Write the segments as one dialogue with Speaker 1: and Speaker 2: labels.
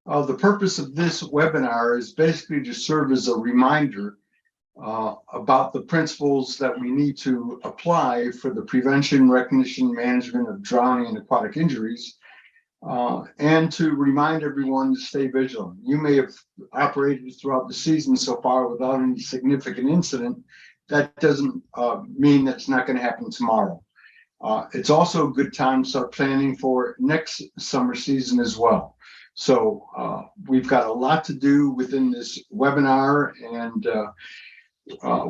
Speaker 1: The purpose of this webinar is basically to serve as a reminder about the principles that we need to apply for the prevention, recognition, management of drowning and aquatic injuries, and to remind everyone to stay vigilant. You may have operated throughout the season so far without any significant incident. That doesn't mean that it's not going to happen tomorrow. It's also a good time to start planning for next summer season as well. So we've got a lot to do within this webinar, and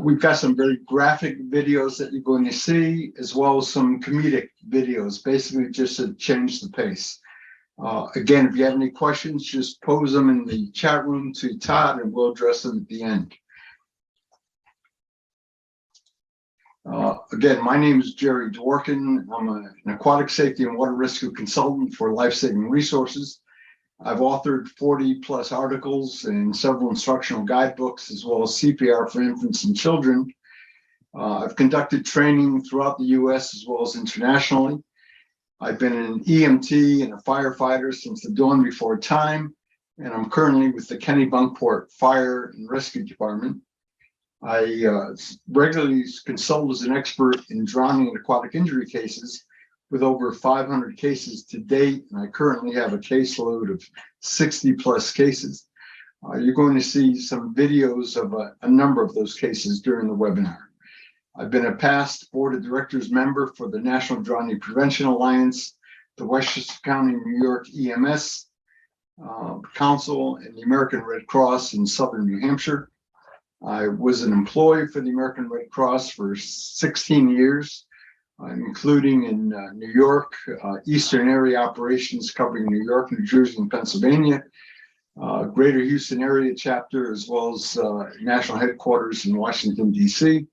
Speaker 1: we've got some very graphic videos that you're going to see, as well as some comedic videos, basically just to change the pace. Again, if you have any questions, just pose them in the chat room to Todd, and we'll address them at the end. Again, my name is Gerry Dworkin. I'm an aquatic safety and water rescue consultant for Lifesaving Resources. I've authored 40 plus articles and several instructional guidebooks, as well as CPR for infants and children. I've conducted training throughout the US as well as internationally. I've been an EMT and a firefighter since the dawn before time, and I'm currently with the Kennebunkport Fire and Rescue Department. I regularly consult as an expert in drowning and aquatic injury cases, with over 500 cases to date, and I currently have a caseload of 60 plus cases. You're going to see some videos of a number of those cases during the webinar. I've been a past board of directors member for the National Drowning Prevention Alliance, the Westchester County, New York EMS Council, and the American Red Cross in Southern New Hampshire. I was an employee for the American Red Cross for 16 years, including in New York, Eastern area operations covering New York, New Jersey, and Pennsylvania, Greater Houston area chapter, as well as national headquarters in Washington, D.C.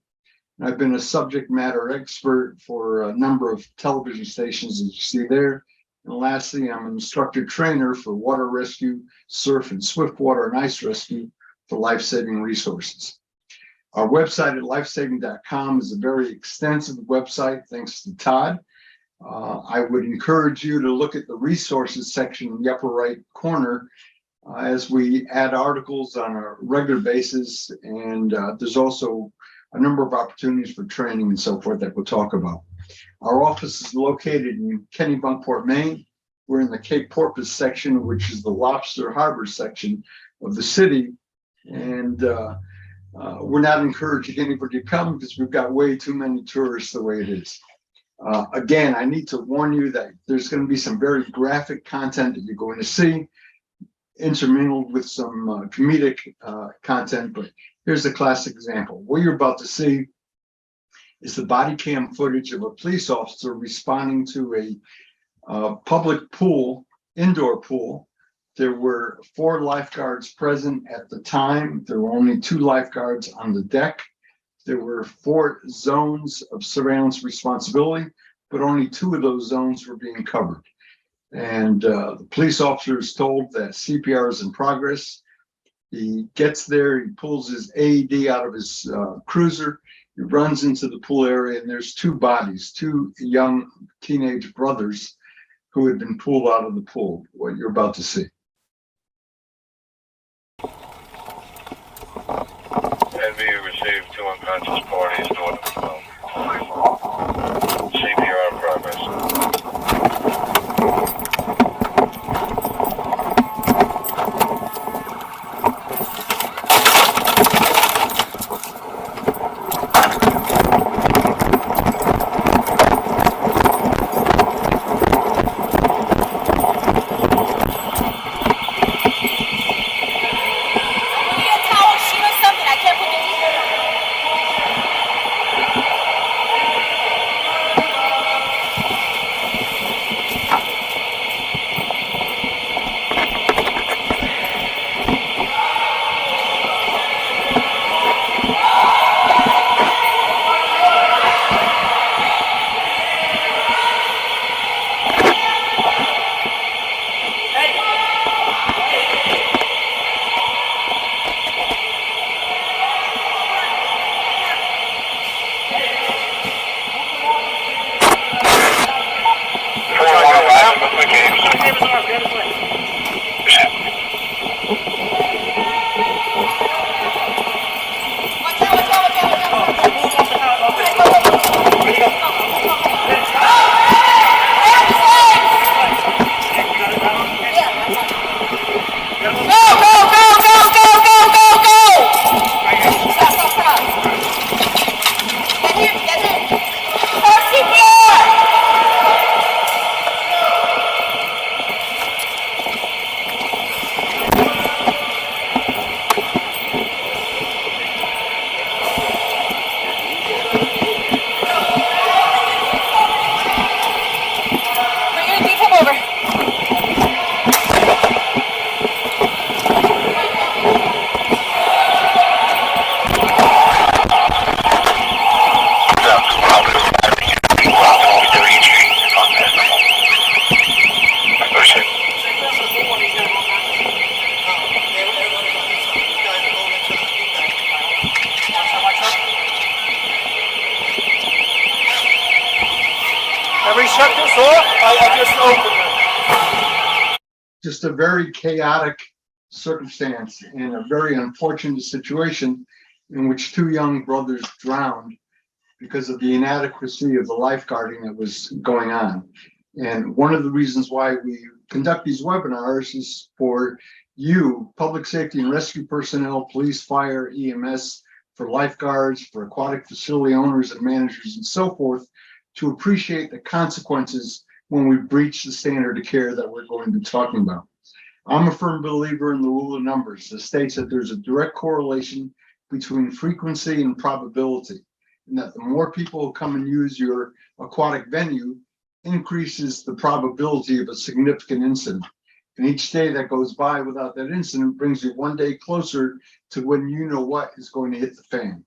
Speaker 1: I've been a subject matter expert for a number of television stations, as you see there. And lastly, I'm an instructor trainer for water rescue, surf and swiftwater and ice rescue for Lifesaving Resources. Our website at lifesaving.com is a very extensive website, thanks to Todd. I would encourage you to look at the resources section in the upper right corner as we add articles on a regular basis. And there's also a number of opportunities for training and so forth that we'll talk about. Our office is located in Kennebunkport, Maine. We're in the Cape Porpoise section, which is the Lobster Harbor section of the city. And we're not encouraging anybody to come because we've got way too many tourists the way it is. Again, I need to warn you that there's going to be some very graphic content that you're going to see, intermingled with some comedic content, but here's a classic example. What you're about to see is the body cam footage of a police officer responding to a public pool, indoor pool. There were 4 lifeguards present at the time. There were only 2 lifeguards on the deck. There were 4 zones of surveillance responsibility, but only 2 of those zones were being covered. And the police officer is told that CPR is in progress. He gets there, he pulls his AED out of his cruiser, he runs into the pool area, and there's 2 bodies, 2 young teenage brothers who had been pulled out of the pool, what you're about to see.
Speaker 2: NV received 2 unconscious parties north of the phone. CPR in progress.
Speaker 1: just a very chaotic circumstance and a very unfortunate situation in which two young brothers drowned because of the inadequacy of the lifeguarding that was going on. And one of the reasons why we conduct these webinars is for you, public safety and rescue personnel, police, fire, EMS, for lifeguards, for aquatic facility owners and managers and so forth, to appreciate the consequences when we breach the standard of care that we're going to be talking about. I'm a firm believer in the rule of numbers that states that there's a direct correlation between frequency and probability, and that the more people who come and use your aquatic venue increases the probability of a significant incident. And each day that goes by without that incident brings you one day closer to when you know what is going to hit the fan.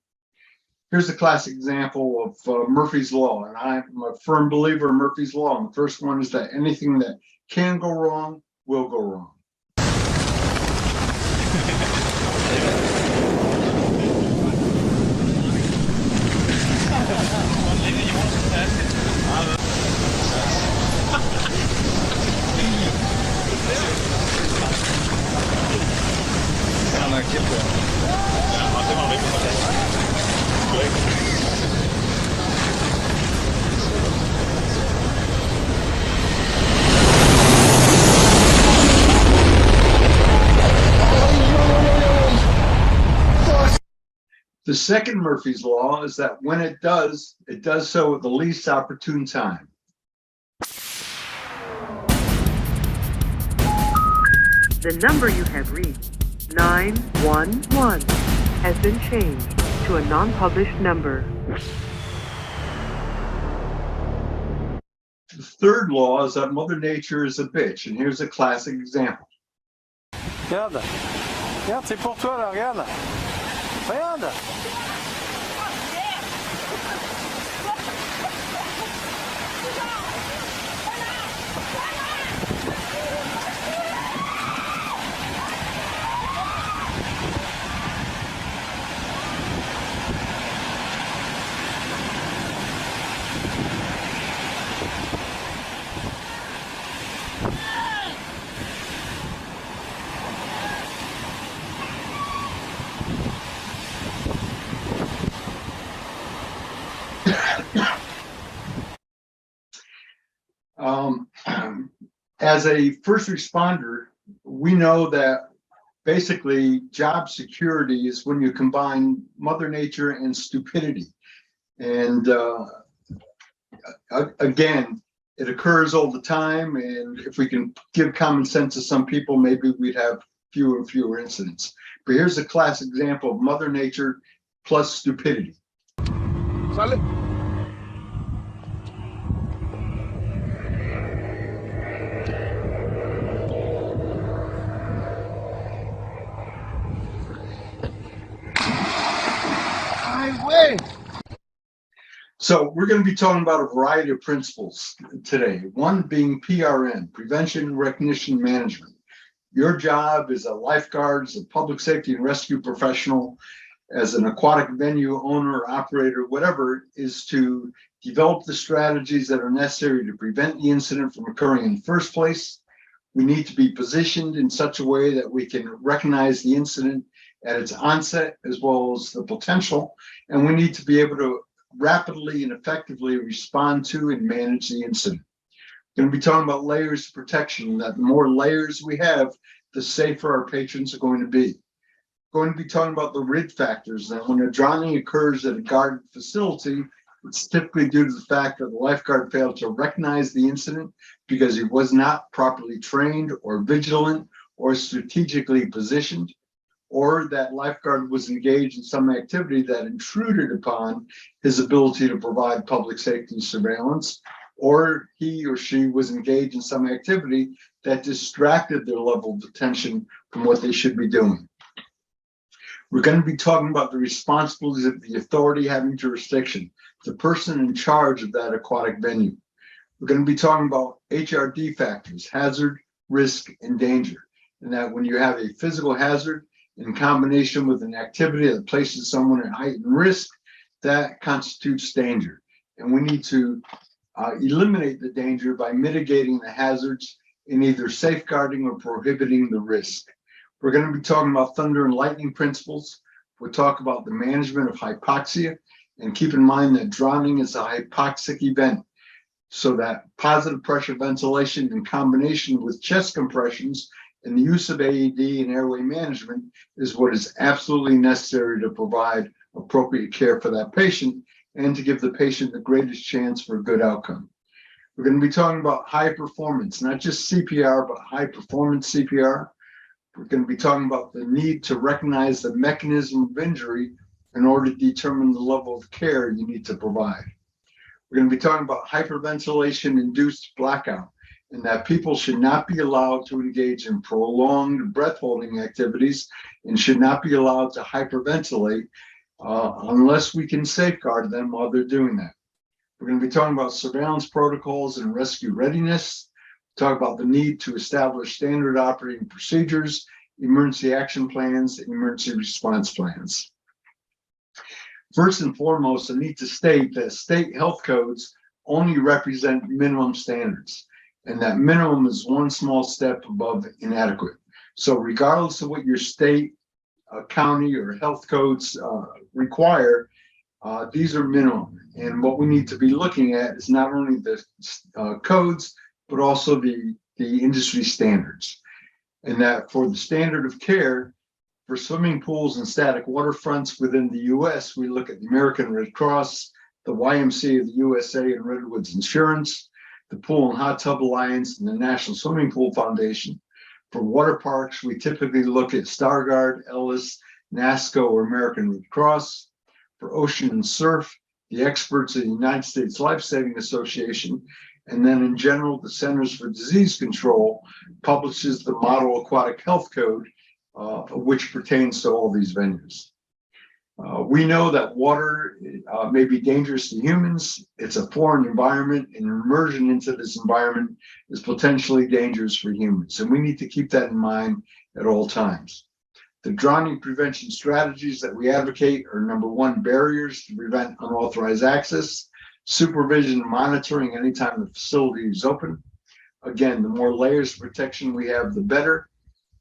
Speaker 1: Here's a classic example of Murphy's Law, and I'm a firm believer in Murphy's Law. And the first one is that anything that can go wrong will go wrong. The second Murphy's Law is that when it does so at the least opportune time.
Speaker 3: The number you have reached, 911, has been changed to a non-published number.
Speaker 1: The third law is that Mother Nature is a bitch, and here's a classic example.
Speaker 4: Regarde, regarde, c'est pour toi là, regarde. Regarde.
Speaker 1: As a first responder, we know that basically job security is when you combine Mother Nature and stupidity. And again, it occurs all the time. And if we can give common sense to some people, maybe we'd have fewer and fewer incidents. But here's a classic example of Mother Nature plus stupidity.
Speaker 5: Sale.
Speaker 1: So we're going to be talking about a variety of principles today. One being PRN, Prevention, Recognition, Management. Your job as a lifeguard, as a public safety and rescue professional, as an aquatic venue owner, operator, whatever, is to develop the strategies that are necessary to prevent the incident from occurring in the first place. We need to be positioned in such a way that we can recognize the incident at its onset as well as the potential, and we need to be able to rapidly and effectively respond to and manage the incident. We're going to be talking about layers of protection, that the more layers we have, the safer our patrons are going to be. We're going to be talking about the RID factors, that when a drowning occurs at a guarded facility, it's typically due to the fact that the lifeguard failed to recognize the incident because he was not properly trained or vigilant or strategically positioned, or that lifeguard was engaged in some activity that intruded upon his ability to provide public safety surveillance, or he or she was engaged in some activity that distracted their level of attention from what they should be doing. We're going to be talking about the responsibilities of the authority having jurisdiction, the person in charge of that aquatic venue. We're going to be talking about HRD factors, hazard, risk, and danger, and that when you have a physical hazard in combination with an activity that places someone at heightened risk, that constitutes danger. And we need to eliminate the danger by mitigating the hazards in either safeguarding or prohibiting the risk. We're going to be talking about thunder and lightning principles. We'll talk about the management of hypoxia, and keep in mind that drowning is a hypoxic event. So that positive pressure ventilation in combination with chest compressions and the use of AED and airway management is what is absolutely necessary to provide appropriate care for that patient and to give the patient the greatest chance for a good outcome. We're going to be talking about high performance, not just CPR, but high performance CPR. We're going to be talking about the need to recognize the mechanism of injury in order to determine the level of care you need to provide. We're going to be talking about hyperventilation-induced blackout, and that people should not be allowed to engage in prolonged breath-holding activities and should not be allowed to hyperventilate unless we can safeguard them while they're doing that. We're going to be talking about surveillance protocols and rescue readiness, talk about the need to establish standard operating procedures, emergency action plans, and emergency response plans. First and foremost, I need to state that state health codes only represent minimum standards, and that minimum is one small step above inadequate. So regardless of what your state, county, or health codes require, these are minimum. And what we need to be looking at is not only the codes, but also the industry standards. And that for the standard of care, for swimming pools and static waterfronts within the US, we look at the American Red Cross, the YMCA of the USA, and Redwood's Insurance, the Pool and Hot Tub Alliance, and the National Swimming Pool Foundation. For water parks, we typically look at Stargard, Ellis, NASCO, or American Red Cross. For ocean and surf, the experts at the United States Lifesaving Association. And then in general, the Centers for Disease Control publishes the Model Aquatic Health Code, which pertains to all these venues. We know that water may be dangerous to humans. It's a foreign environment, and immersion into this environment is potentially dangerous for humans. And we need to keep that in mind at all times. The drowning prevention strategies that we advocate are: number one, barriers to prevent unauthorized access, supervision and monitoring anytime the facility is open. Again, the more layers of protection we have, the better.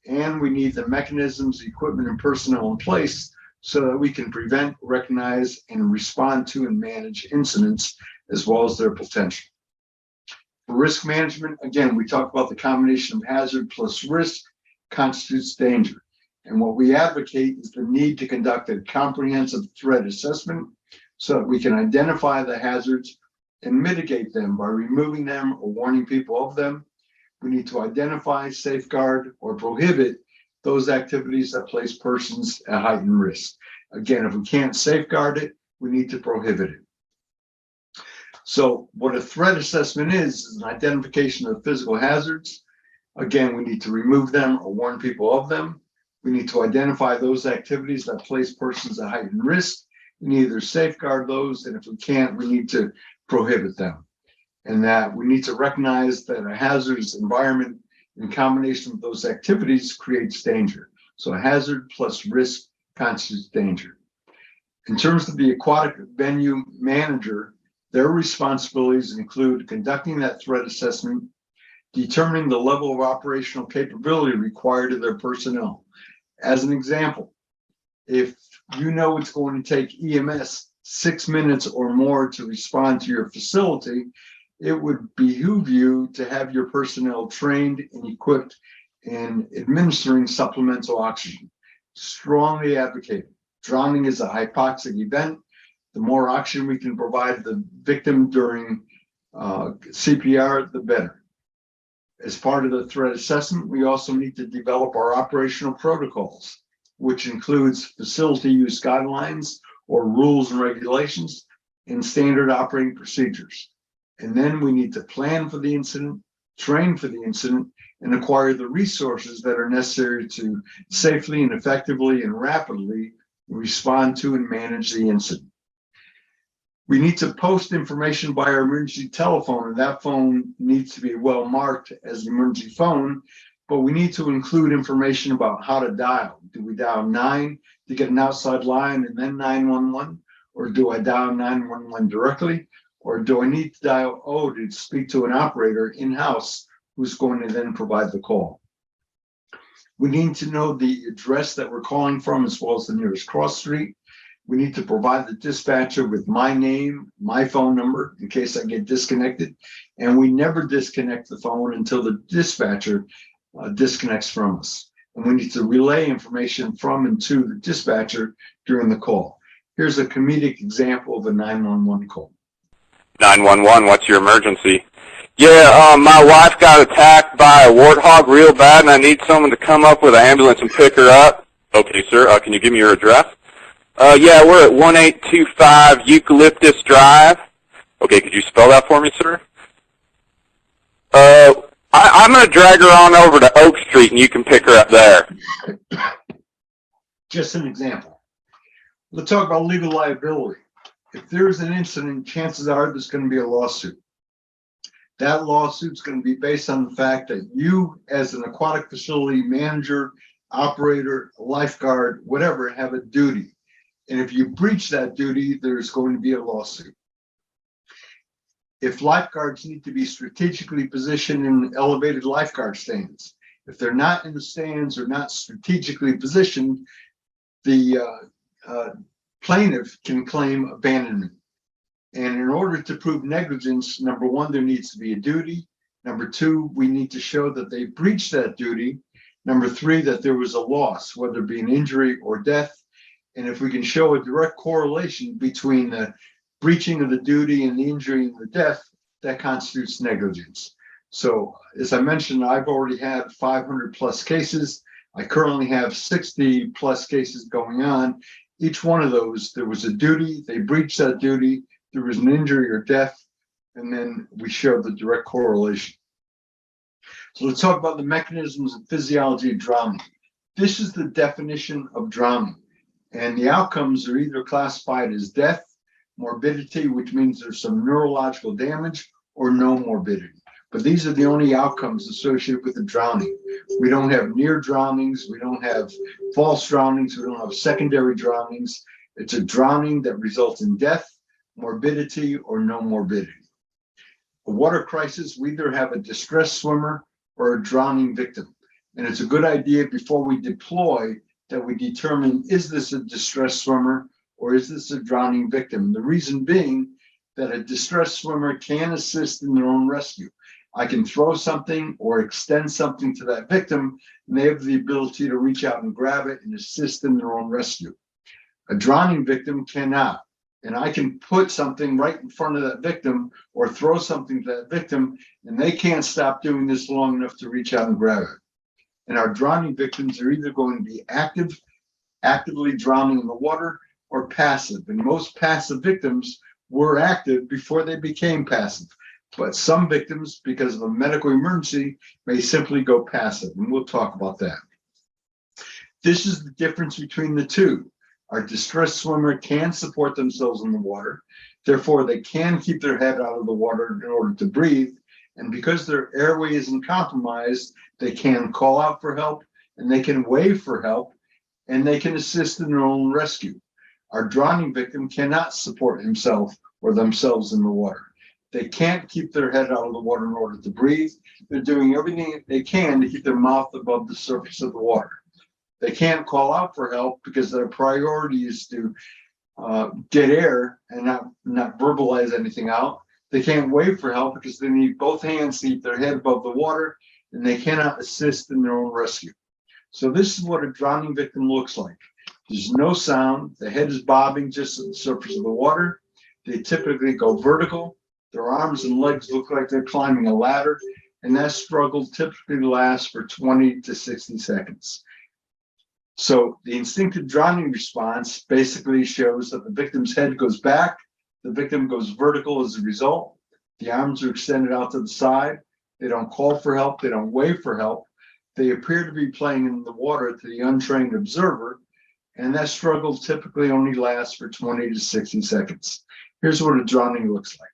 Speaker 1: And we need the mechanisms, equipment, and personnel in place so that we can prevent, recognize, and respond to and manage incidents as well as their potential. For risk management, again, we talk about the combination of hazard plus risk constitutes danger. And what we advocate is the need to conduct a comprehensive threat assessment so that we can identify the hazards and mitigate them by removing them or warning people of them. We need to identify, safeguard, or prohibit those activities that place persons at heightened risk. Again, if we can't safeguard it, we need to prohibit it. So what a threat assessment is an identification of physical hazards. Again, we need to remove them or warn people of them. We need to identify those activities that place persons at heightened risk and either safeguard those, and if we can't, we need to prohibit them. And that we need to recognize that a hazardous environment in combination with those activities creates danger. So a hazard plus risk constitutes danger. In terms of the aquatic venue manager, their responsibilities include conducting that threat assessment, determining the level of operational capability required of their personnel. As an example, if you know it's going to take EMS 6 minutes or more to respond to your facility, it would behoove you to have your personnel trained and equipped in administering supplemental oxygen. Strongly advocated. Drowning is a hypoxic event. The more oxygen we can provide the victim during CPR, the better. As part of the threat assessment, we also need to develop our operational protocols, which includes facility use guidelines or rules and regulations and standard operating procedures. And then we need to plan for the incident, train for the incident, and acquire the resources that are necessary to safely and effectively and rapidly respond to and manage the incident. We need to post information by our emergency telephone, and that phone needs to be well marked as an emergency phone, but we need to include information about how to dial. Do we dial 9 to get an outside line and then 911? Or do I dial 911 directly? Or do I need to dial 0 to speak to an operator in-house who's going to then provide the call. We need to know the address that we're calling from as well as the nearest cross street. We need to provide the dispatcher with my name, my phone number in case I get disconnected. And we never disconnect the phone until the dispatcher disconnects from us. And we need to relay information from and to the dispatcher during the call. Here's a comedic example of a 911 call.
Speaker 5: 911, what's your emergency? Yeah, my wife got attacked by a warthog real bad, and I need someone to come up with an ambulance and pick her up. Okay, sir. Can you give me your address? Yeah, we're at 1825 Eucalyptus Drive. Okay, could you spell that for me, sir? I'm going to drag her on over to Oak Street, and you can pick her up there.
Speaker 1: Just an example. Let's talk about legal liability. If there's an incident, chances are there's going to be a lawsuit. That lawsuit's going to be based on the fact that you, as an aquatic facility manager, operator, lifeguard, whatever, have a duty. And if you breach that duty, there's going to be a lawsuit. If lifeguards need to be strategically positioned in elevated lifeguard stands, if they're not in the stands or not strategically positioned, the plaintiff can claim abandonment. And in order to prove negligence, number one, there needs to be a duty. Number two, we need to show that they breached that duty. Number three, that there was a loss, whether it be an injury or death. And if we can show a direct correlation between the breaching of the duty and the injury and the death, that constitutes negligence. So as I mentioned, I've already had 500 plus cases. I currently have 60 plus cases going on. Each one of those, there was a duty, they breached that duty, there was an injury or death, and then we show the direct correlation. So let's talk about the mechanisms and physiology of drowning. This is the definition of drowning. And the outcomes are either classified as death, morbidity, which means there's some neurological damage, or no morbidity. But these are the only outcomes associated with the drowning. We don't have near drownings, we don't have false drownings, we don't have secondary drownings. It's a drowning that results in death, morbidity, or no morbidity. A water crisis, we either have a distressed swimmer or a drowning victim. And it's a good idea before we deploy that we determine, is this a distressed swimmer or is this a drowning victim? The reason being that a distressed swimmer can assist in their own rescue. I can throw something or extend something to that victim, and they have the ability to reach out and grab it and assist in their own rescue. A drowning victim cannot. And I can put something right in front of that victim or throw something to that victim, and they can't stop doing this long enough to reach out and grab it. And our drowning victims are either going to be actively drowning in the water, or passive. And most passive victims were active before they became passive. But some victims, because of a medical emergency, may simply go passive. And we'll talk about that. This is the difference between the two. Our distressed swimmer can support themselves in the water. Therefore, they can keep their head out of the water in order to breathe. And because their airway isn't compromised, they can call out for help, and they can wave for help, and they can assist in their own rescue. Our drowning victim cannot support himself or themselves in the water. They can't keep their head out of the water in order to breathe. They're doing everything they can to keep their mouth above the surface of the water. They can't call out for help because their priority is to get air and not verbalize anything out. They can't wave for help because they need both hands to keep their head above the water, and they cannot assist in their own rescue. So this is what a drowning victim looks like. There's no sound. The head is bobbing just at the surface of the water. They typically go vertical. Their arms and legs look like they're climbing a ladder, and that struggle typically lasts for 20 to 60 seconds. So the instinctive drowning response basically shows that the victim's head goes back, the victim goes vertical as a result, the arms are extended out to the side, they don't call for help, they don't wave for help, they appear to be playing in the water to the untrained observer, and that struggle typically only lasts for 20 to 60 seconds. Here's what a drowning looks like.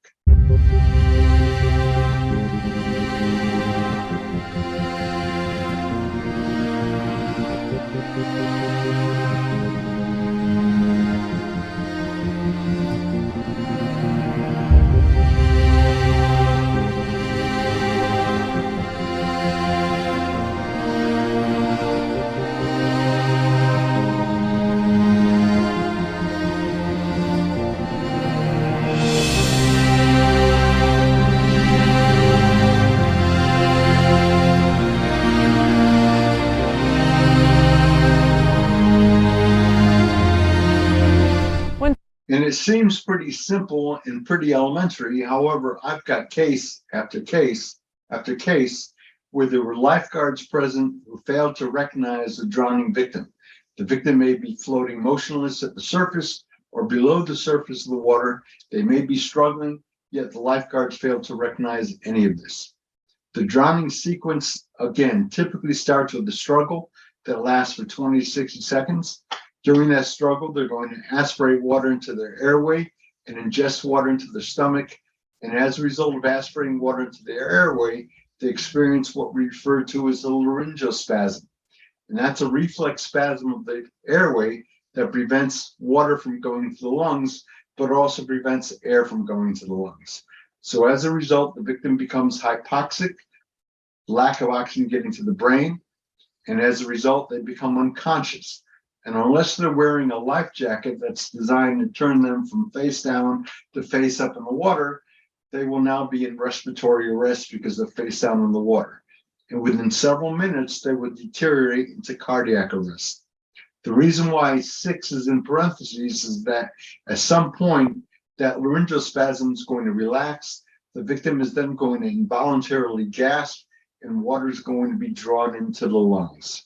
Speaker 1: And it seems pretty simple and pretty elementary. However, I've got case after case after case where there were lifeguards present who failed to recognize a drowning victim. The victim may be floating motionless at the surface or below the surface of the water. They may be struggling, yet the lifeguards failed to recognize any of this. The drowning sequence, again, typically starts with a struggle that lasts for 20 to 60 seconds. During that struggle, they're going to aspirate water into their airway and ingest water into their stomach. And as a result of aspirating water into their airway, they experience what we refer to as a laryngeal spasm. And that's a reflex spasm of the airway that prevents water from going into the lungs, but also prevents air from going into the lungs. So as a result, the victim becomes hypoxic, lack of oxygen getting to the brain, and as a result, they become unconscious. And unless they're wearing a life jacket that's designed to turn them from face down to face up in the water, they will now be in respiratory arrest because they're face down in the water. And within several minutes, they would deteriorate into cardiac arrest. The reason why 6 is in parentheses is that at some point, that laryngeal spasm is going to relax. The victim is then going to involuntarily gasp, and water is going to be drawn into the lungs.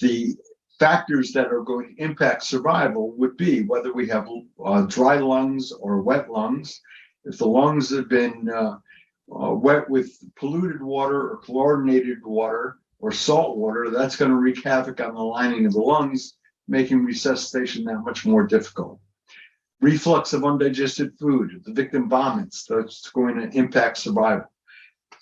Speaker 1: The factors that are going to impact survival would be whether we have dry lungs or wet lungs. If the lungs have been wet with polluted water or chlorinated water or salt water, that's going to wreak havoc on the lining of the lungs, making resuscitation that much more difficult. Reflux of undigested food. If the victim vomits, that's going to impact survival.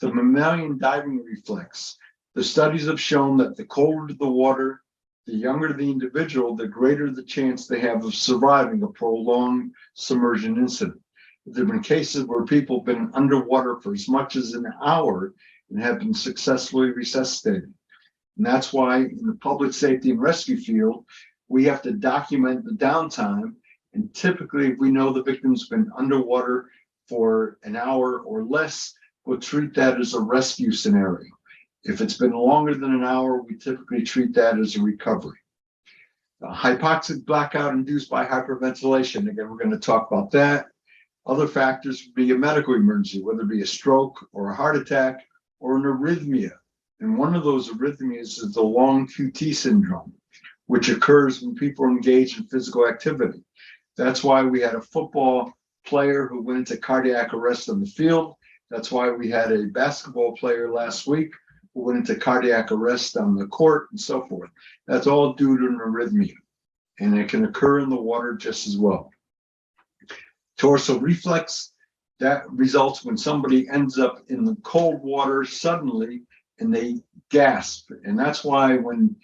Speaker 1: The mammalian diving reflex. The studies have shown that the colder the water, the younger the individual, the greater the chance they have of surviving a prolonged submersion incident. There have been cases where people have been underwater for as much as an hour and have been successfully resuscitated. And that's why in the public safety and rescue field, we have to document the downtime. And typically, if we know the victim's been underwater for an hour or less, we'll treat that as a rescue scenario. If it's been longer than an hour, we typically treat that as a recovery. Hypoxic blackout induced by hyperventilation. Again, we're going to talk about that. Other factors would be a medical emergency, whether it be a stroke or a heart attack or an arrhythmia. And one of those arrhythmias is the long QT syndrome, which occurs when people engage in physical activity. That's why we had a football player who went into cardiac arrest on the field. That's why we had a basketball player last week who went into cardiac arrest on the court and so forth. That's all due to an arrhythmia, and it can occur in the water just as well. Dorsal reflex, that results when somebody ends up in the cold water suddenly and they gasp. And that's why when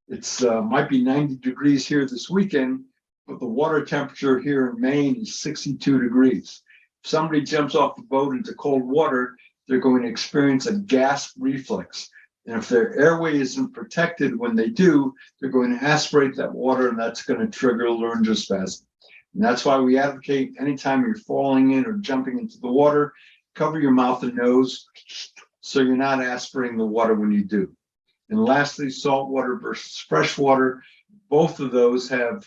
Speaker 1: it's might be 90 degrees here this weekend, but the water temperature here in Maine is 62 degrees. If somebody jumps off the boat into cold water, they're going to experience a gasp reflex. And if their airway isn't protected when they do, they're going to aspirate that water, and that's going to trigger laryngeal spasm. And that's why we advocate anytime you're falling in or jumping into the water, cover your mouth and nose so you're not aspirating the water when you do. And lastly, salt water versus fresh water. Both of those have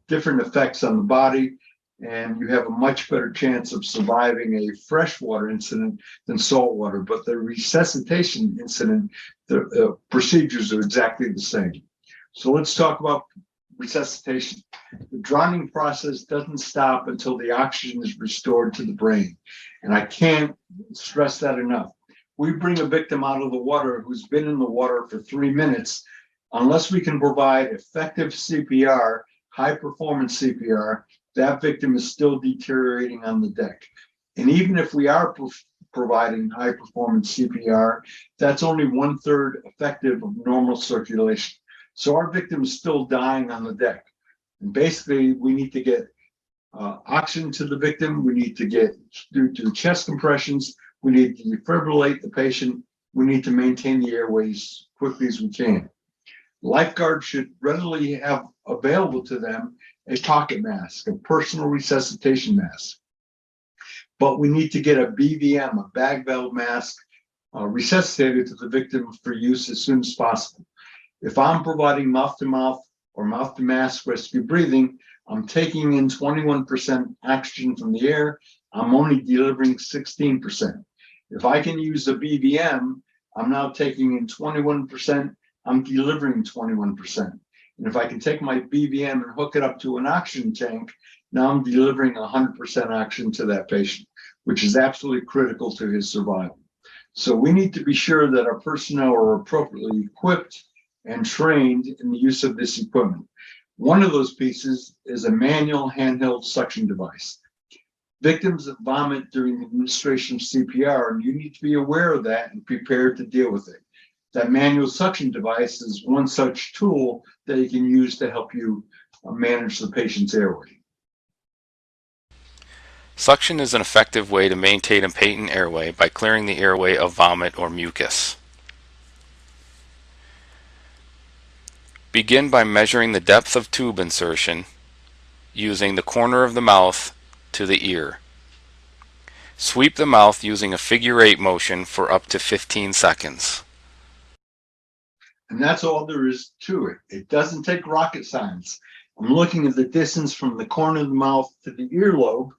Speaker 1: different effects on the body, and you have a much better chance of surviving a freshwater incident than saltwater. But the resuscitation incident, the procedures are exactly the same. So let's talk about resuscitation. The drowning process doesn't stop until the oxygen is restored to the brain. And I can't stress that enough. We bring a victim out of the water who's been in the water for 3 minutes. Unless we can provide effective CPR, high performance CPR, that victim is still deteriorating on the deck. And even if we are providing high performance CPR, that's only 1/3 effective of normal circulation. So our victim is still dying on the deck. And basically, we need to get oxygen to the victim. We need to do chest compressions. We need to defibrillate the patient. We need to maintain the airways quickly as we can. Lifeguards should readily have available to them a pocket mask, a personal resuscitation mask. But we need to get a BVM, a bag valve mask, resuscitated to the victim for use as soon as possible. If I'm providing mouth-to-mouth or mouth-to-mask rescue breathing, I'm taking in 21% oxygen from the air. I'm only delivering 16%. If I can use a BVM, I'm now taking in 21%. I'm delivering 21%. And if I can take my BVM and hook it up to an oxygen tank, now I'm delivering 100% oxygen to that patient, which is absolutely critical to his survival. So we need to be sure that our personnel are appropriately equipped and trained in the use of this equipment. One of those pieces is a manual handheld suction device. Victims that vomit during the administration of CPR, and you need to be aware of that and prepared to deal with it. That manual suction device is one such tool that you can use to help you manage the patient's airway.
Speaker 6: Suction is an effective way to maintain a patent airway by clearing the airway of vomit or mucus. Begin by measuring the depth of tube insertion using the corner of the mouth to the ear. Sweep the mouth using a figure-8 motion for up to 15 seconds.
Speaker 1: And that's all there is to it. It doesn't take rocket science. I'm looking at the distance from the corner of the mouth to the earlobe,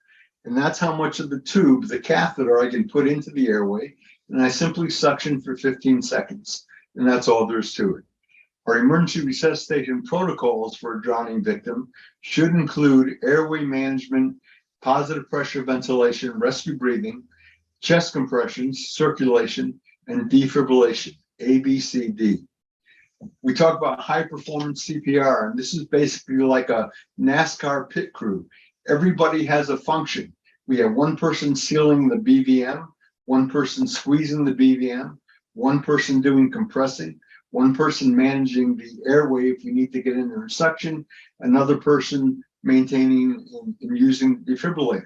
Speaker 1: and that's how much of the tube, the catheter, I can put into the airway, and I simply suction for 15 seconds, and that's all there is to it. Our emergency resuscitation protocols for a drowning victim should include airway management, positive pressure ventilation, rescue breathing, chest compressions, circulation, and defibrillation, ABCD. We talk about high performance CPR, and this is basically like a NASCAR pit crew. Everybody has a function. We have one person sealing the BVM, one person squeezing the BVM, one person doing compressing, one person managing the airway if we need to get in there and suction, another person maintaining and using the defibrillator.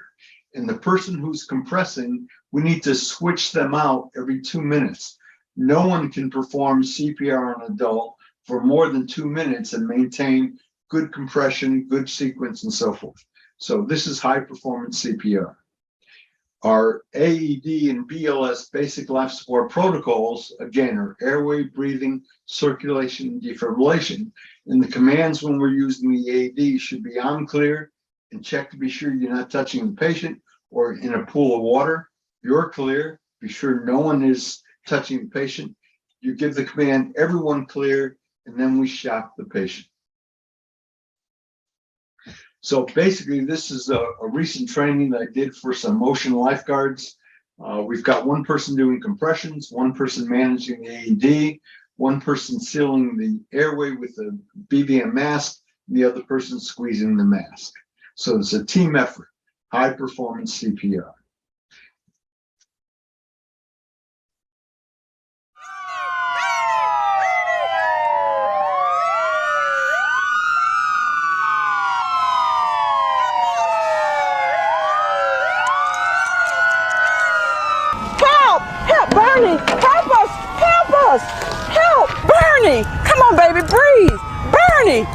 Speaker 1: And the person who's compressing, we need to switch them out every 2 minutes. No one can perform CPR on an adult for more than 2 minutes and maintain good compression, good sequence, and so forth. So this is high performance CPR. Our AED and BLS basic life support protocols, again, are airway, breathing, circulation, and defibrillation. And the commands when we're using the AED should be "I'm clear" and check to be sure you're not touching the patient, or in a pool of water, "You're clear," be sure no one is touching the patient. You give the command "Everyone clear," and then we shock the patient. So basically, this is a recent training that I did for some motion lifeguards. We've got one person doing compressions, one person managing the AED, one person sealing the airway with a BVM mask, and the other person squeezing the mask. So it's a team effort, high performance CPR.
Speaker 7: Bernie, help us! Help us! Help! Bernie! Come on, baby, breathe! Bernie!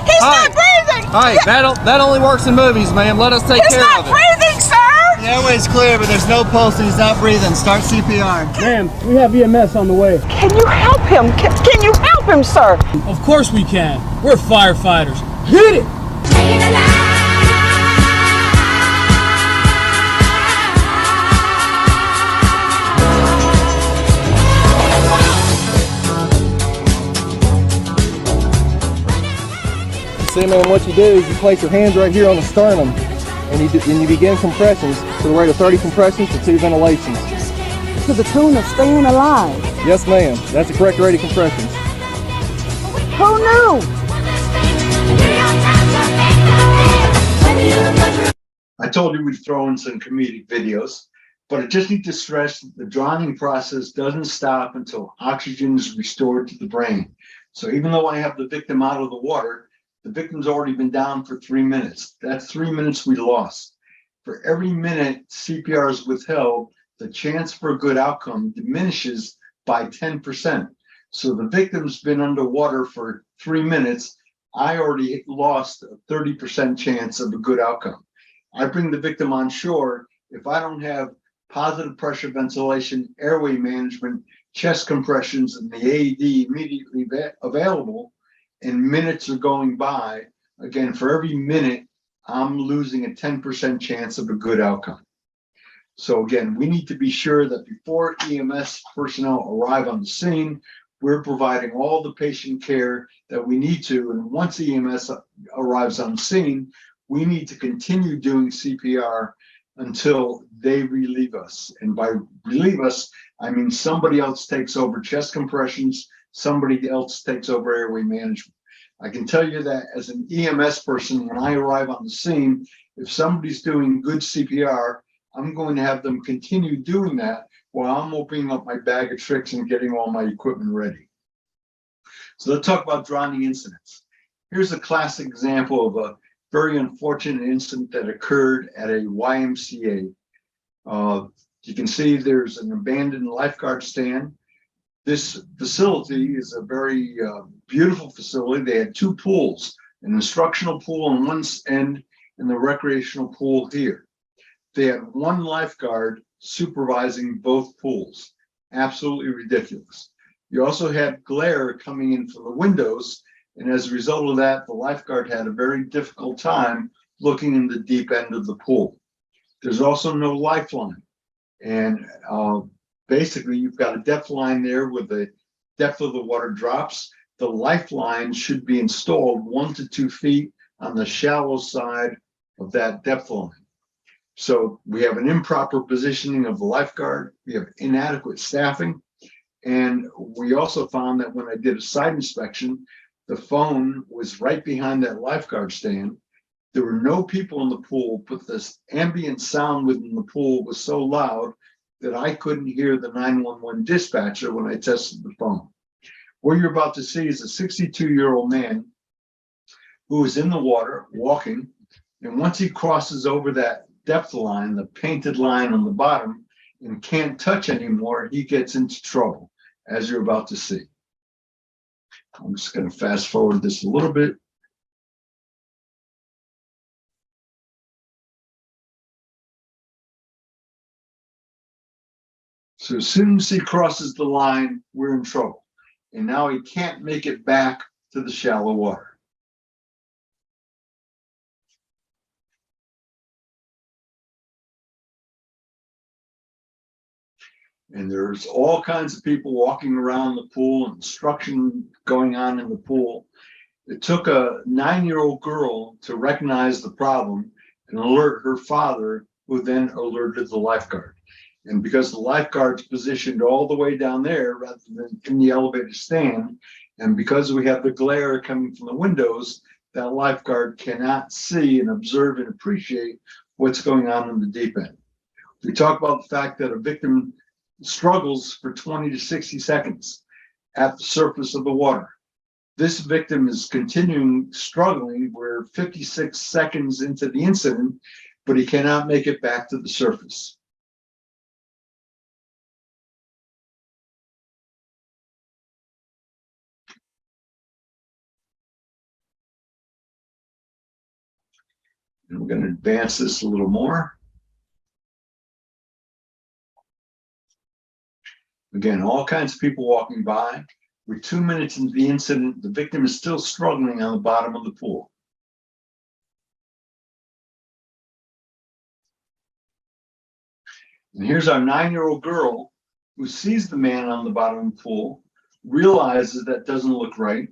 Speaker 7: He's not breathing!
Speaker 8: Hi, that only works in movies, ma'am. Let us take care of it.
Speaker 7: He's not breathing, sir!
Speaker 8: The airway's clear, but there's no pulse and he's not breathing. Start CPR.
Speaker 9: Ma'am, we have EMS on the way.
Speaker 7: Can you help him? Can you help him, sir?
Speaker 9: Of course we can. We're firefighters. Hit it!
Speaker 8: See, man, what you do is you place your hands right here on the sternum and you begin compressions to the rate of 30 compressions to 2 ventilations.
Speaker 7: To the tune of staying alive.
Speaker 8: Yes, ma'am. That's the correct rate of compressions.
Speaker 7: Who knew?
Speaker 1: I told you we'd throw in some comedic videos, but I just need to stress that the drowning process doesn't stop until oxygen is restored to the brain. So even though I have the victim out of the water, the victim's already been down for 3 minutes. That's 3 minutes we lost. For every minute CPR is withheld, the chance for a good outcome diminishes by 10%. So the victim's been underwater for 3 minutes. I already lost a 30% chance of a good outcome. I bring the victim on shore. If I don't have positive pressure ventilation, airway management, chest compressions, and the AED immediately available, and minutes are going by, again, for every minute I'm losing a 10% chance of a good outcome. So again, we need to be sure that before EMS personnel arrive on the scene, we're providing all the patient care that we need to. And once EMS arrives on the scene, we need to continue doing CPR until they relieve us. And by relieve us, I mean somebody else takes over chest compressions, somebody else takes over airway management. I can tell you that as an EMS person, when I arrive on the scene, if somebody's doing good CPR, I'm going to have them continue doing that while I'm opening up my bag of tricks and getting all my equipment ready. So let's talk about drowning incidents. Here's a classic example of a very unfortunate incident that occurred at a YMCA. You can see there's an abandoned lifeguard stand. This facility is a very beautiful facility. They had two pools, an instructional pool on one end and the recreational pool here. They had one lifeguard supervising both pools. Absolutely ridiculous. You also had glare coming in from the windows, and as a result of that, the lifeguard had a very difficult time looking in the deep end of the pool. There's also no lifeline, and basically you've got a depth line there where the depth of the water drops. The lifeline should be installed 1 to 2 feet on the shallow side of that depth line. So we have an improper positioning of the lifeguard. We have inadequate staffing. And we also found that when I did a site inspection, the phone was right behind that lifeguard stand. There were no people in the pool, but this ambient sound within the pool was so loud that I couldn't hear the 911 dispatcher when I tested the phone. What you're about to see is a 62-year-old man who is in the water walking. And once he crosses over that depth line, the painted line on the bottom, and can't touch anymore, he gets into trouble, as you're about to see. I'm just going to fast forward this a little bit. So as soon as he crosses the line, we're in trouble. And now he can't make it back to the shallow water. And there's all kinds of people walking around the pool and instruction going on in the pool. It took a 9-year-old girl to recognize the problem and alert her father, who then alerted the lifeguard. And because the lifeguard's positioned all the way down there rather than in the elevator stand, and because we have the glare coming from the windows, that lifeguard cannot see and observe and appreciate what's going on in the deep end. We talk about the fact that a victim struggles for 20 to 60 seconds at the surface of the water. This victim is continuing struggling. We're 56 seconds into the incident, but he cannot make it back to the surface. And we're going to advance this a little more. Again, all kinds of people walking by. We're 2 minutes into the incident. The victim is still struggling on the bottom of the pool. And here's our 9-year-old girl who sees the man on the bottom of the pool, realizes that doesn't look right.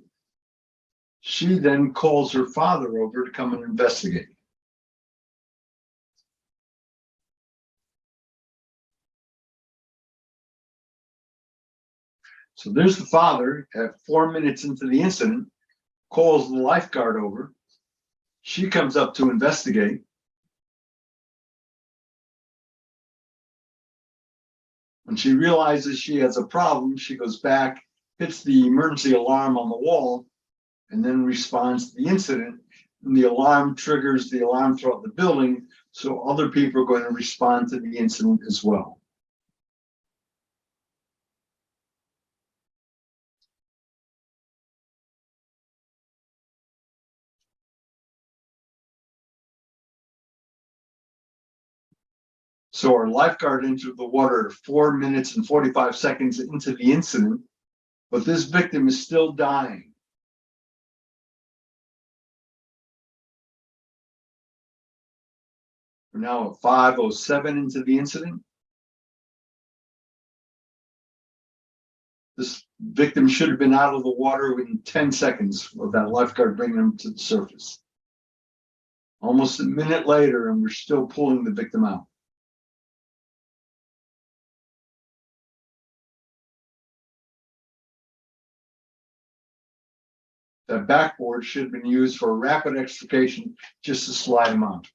Speaker 1: She then calls her father over to come and investigate. So there's the father at 4 minutes into the incident, calls the lifeguard over. She comes up to investigate. When she realizes she has a problem, she goes back, hits the emergency alarm on the wall, and then responds to the incident. And the alarm triggers the alarm throughout the building, so other people are going to respond to the incident as well. So our lifeguard entered the water 4 minutes and 45 seconds into the incident, but this victim is still dying. We're now at 5:07 into the incident. This victim should have been out of the water within 10 seconds of that lifeguard bringing him to the surface. Almost a minute later, and we're still pulling the victim out. That backboard should have been used for rapid extrication just to slide him out.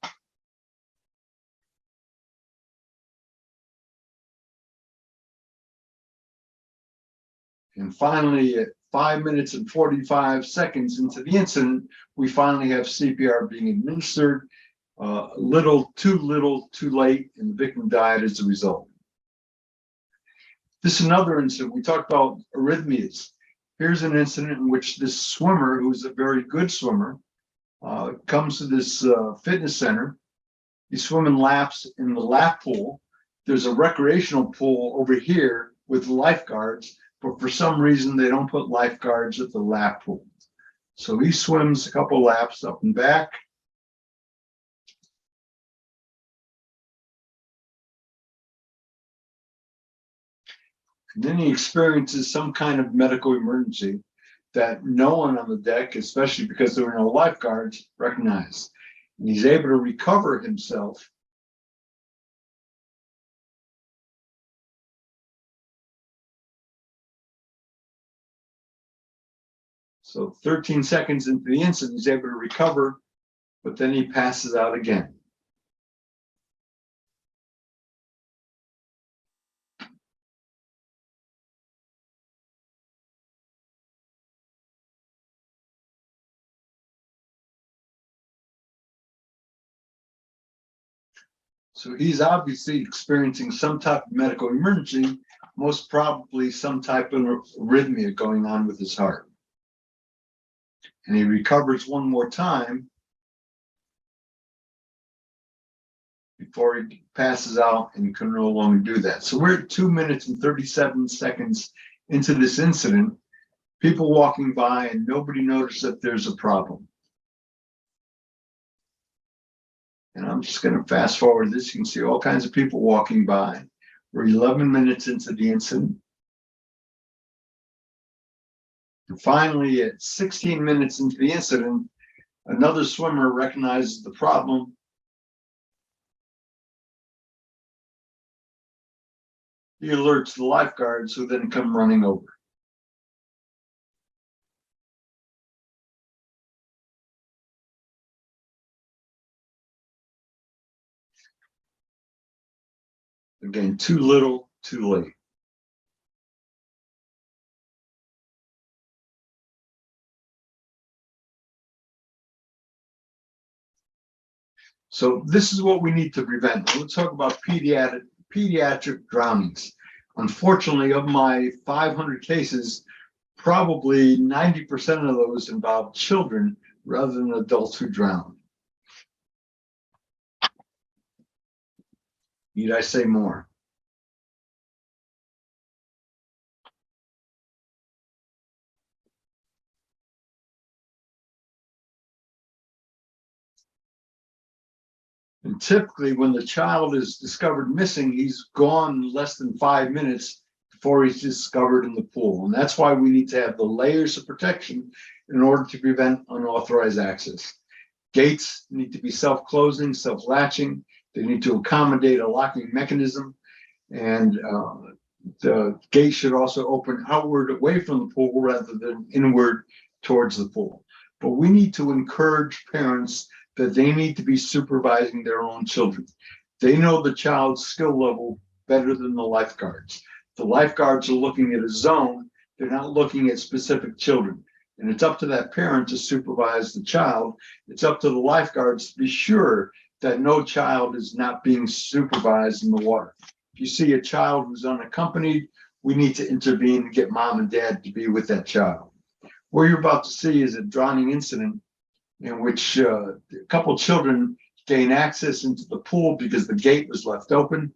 Speaker 1: And finally, at 5 minutes and 45 seconds into the incident, we finally have CPR being administered. Little, too late, and the victim died as a result. This is another incident. We talked about arrhythmias. Here's an incident in which this swimmer, who's a very good swimmer, comes to this fitness center. He's swimming laps in the lap pool. There's a recreational pool over here with lifeguards, but for some reason they don't put lifeguards at the lap pool. So he swims a couple laps up and back. And then he experiences some kind of medical emergency that no one on the deck, especially because there were no lifeguards, recognized. And he's able to recover himself. So 13 seconds into the incident, he's able to recover, but then he passes out again. So he's obviously experiencing some type of medical emergency, most probably some type of arrhythmia going on with his heart. And he recovers one more time before he passes out and can no longer do that. So we're at 2 minutes and 37 seconds into this incident, people walking by and nobody noticed that there's a problem. And I'm just going to fast forward this. You can see all kinds of people walking by. We're 11 minutes into the incident. And finally, at 16 minutes into the incident, another swimmer recognizes the problem. He alerts the lifeguards, who then come running over. Again, too little, too late. So this is what we need to prevent. Let's talk about pediatric drownings. Unfortunately, of my 500 cases, probably 90% of those involve children rather than adults who drown. Need I say more? And typically, when the child is discovered missing, he's gone less than 5 minutes before he's discovered in the pool. And that's why we need to have the layers of protection in order to prevent unauthorized access. Gates need to be self-closing, self-latching. They need to accommodate a locking mechanism. And the gate should also open outward away from the pool rather than inward towards the pool. But we need to encourage parents that they need to be supervising their own children. They know the child's skill level better than the lifeguards. The lifeguards are looking at a zone, they're not looking at specific children. And it's up to that parent to supervise the child. It's up to the lifeguards to be sure that no child is not being supervised in the water. If you see a child who's unaccompanied, we need to intervene and get mom and dad to be with that child. What you're about to see is a drowning incident in which a couple children gain access into the pool because the gate was left open.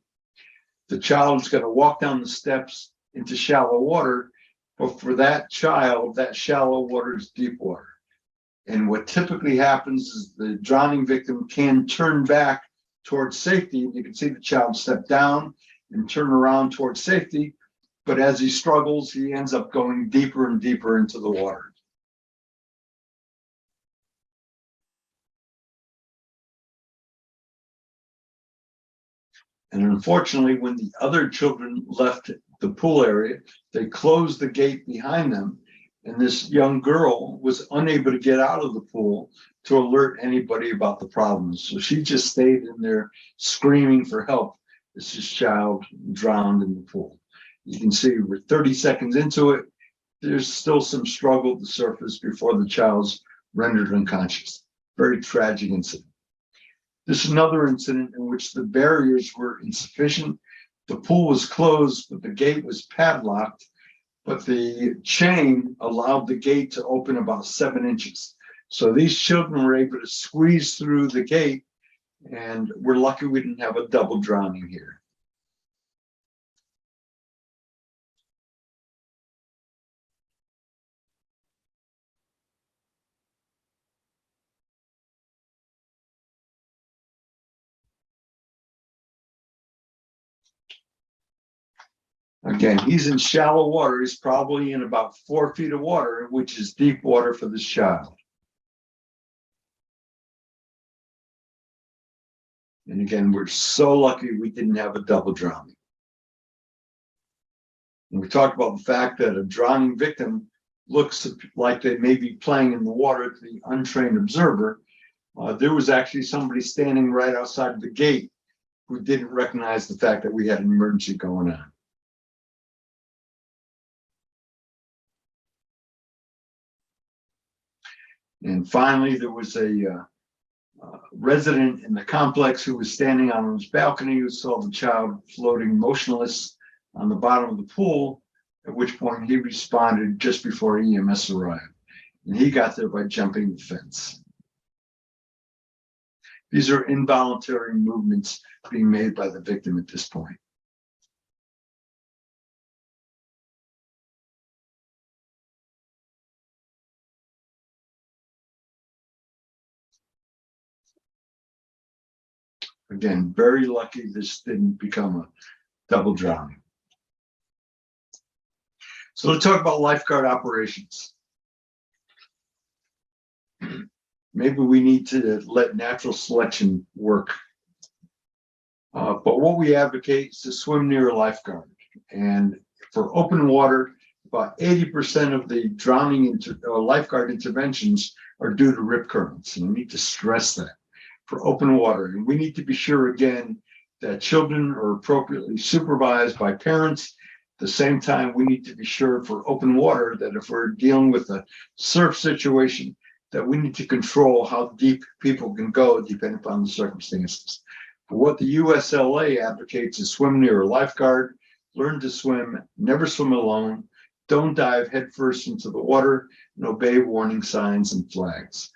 Speaker 1: The child is going to walk down the steps into shallow water, but for that child, that shallow water is deep water. And what typically happens is the drowning victim can turn back towards safety. You can see the child step down and turn around towards safety. But as he struggles, he ends up going deeper and deeper into the water. And unfortunately, when the other children left the pool area, they closed the gate behind them. And this young girl was unable to get out of the pool to alert anybody about the problems. So she just stayed in there screaming for help as this child drowned in the pool. You can see we're 30 seconds into it. There's still some struggle to surface before the child's rendered unconscious. Very tragic incident. This is another incident in which the barriers were insufficient. The pool was closed, but the gate was padlocked, but the chain allowed the gate to open about 7 inches. So these children were able to squeeze through the gate, and we're lucky we didn't have a double drowning here. Again, he's in shallow water. He's probably in about 4 feet of water, which is deep water for this child. And again, we're so lucky we didn't have a double drowning. And we talked about the fact that a drowning victim looks like they may be playing in the water to the untrained observer. There was actually somebody standing right outside the gate who didn't recognize the fact that we had an emergency going on. And finally, there was a resident in the complex who was standing on his balcony who saw the child floating motionless on the bottom of the pool, at which point he responded just before EMS arrived. And he got there by jumping the fence. These are involuntary movements being made by the victim at this point. Again, very lucky this didn't become a double drowning. So let's talk about lifeguard operations. Maybe we need to let natural selection work. But what we advocate is to swim near a lifeguard. And for open water, about 80% of the drowning lifeguard interventions are due to rip currents. And we need to stress that for open water. And we need to be sure, again, that children are appropriately supervised by parents. At the same time, we need to be sure for open water that if we're dealing with a surf situation, that we need to control how deep people can go depending upon the circumstances. But what the USLA advocates is swim near a lifeguard, learn to swim, never swim alone, don't dive headfirst into the water, and obey warning signs and flags.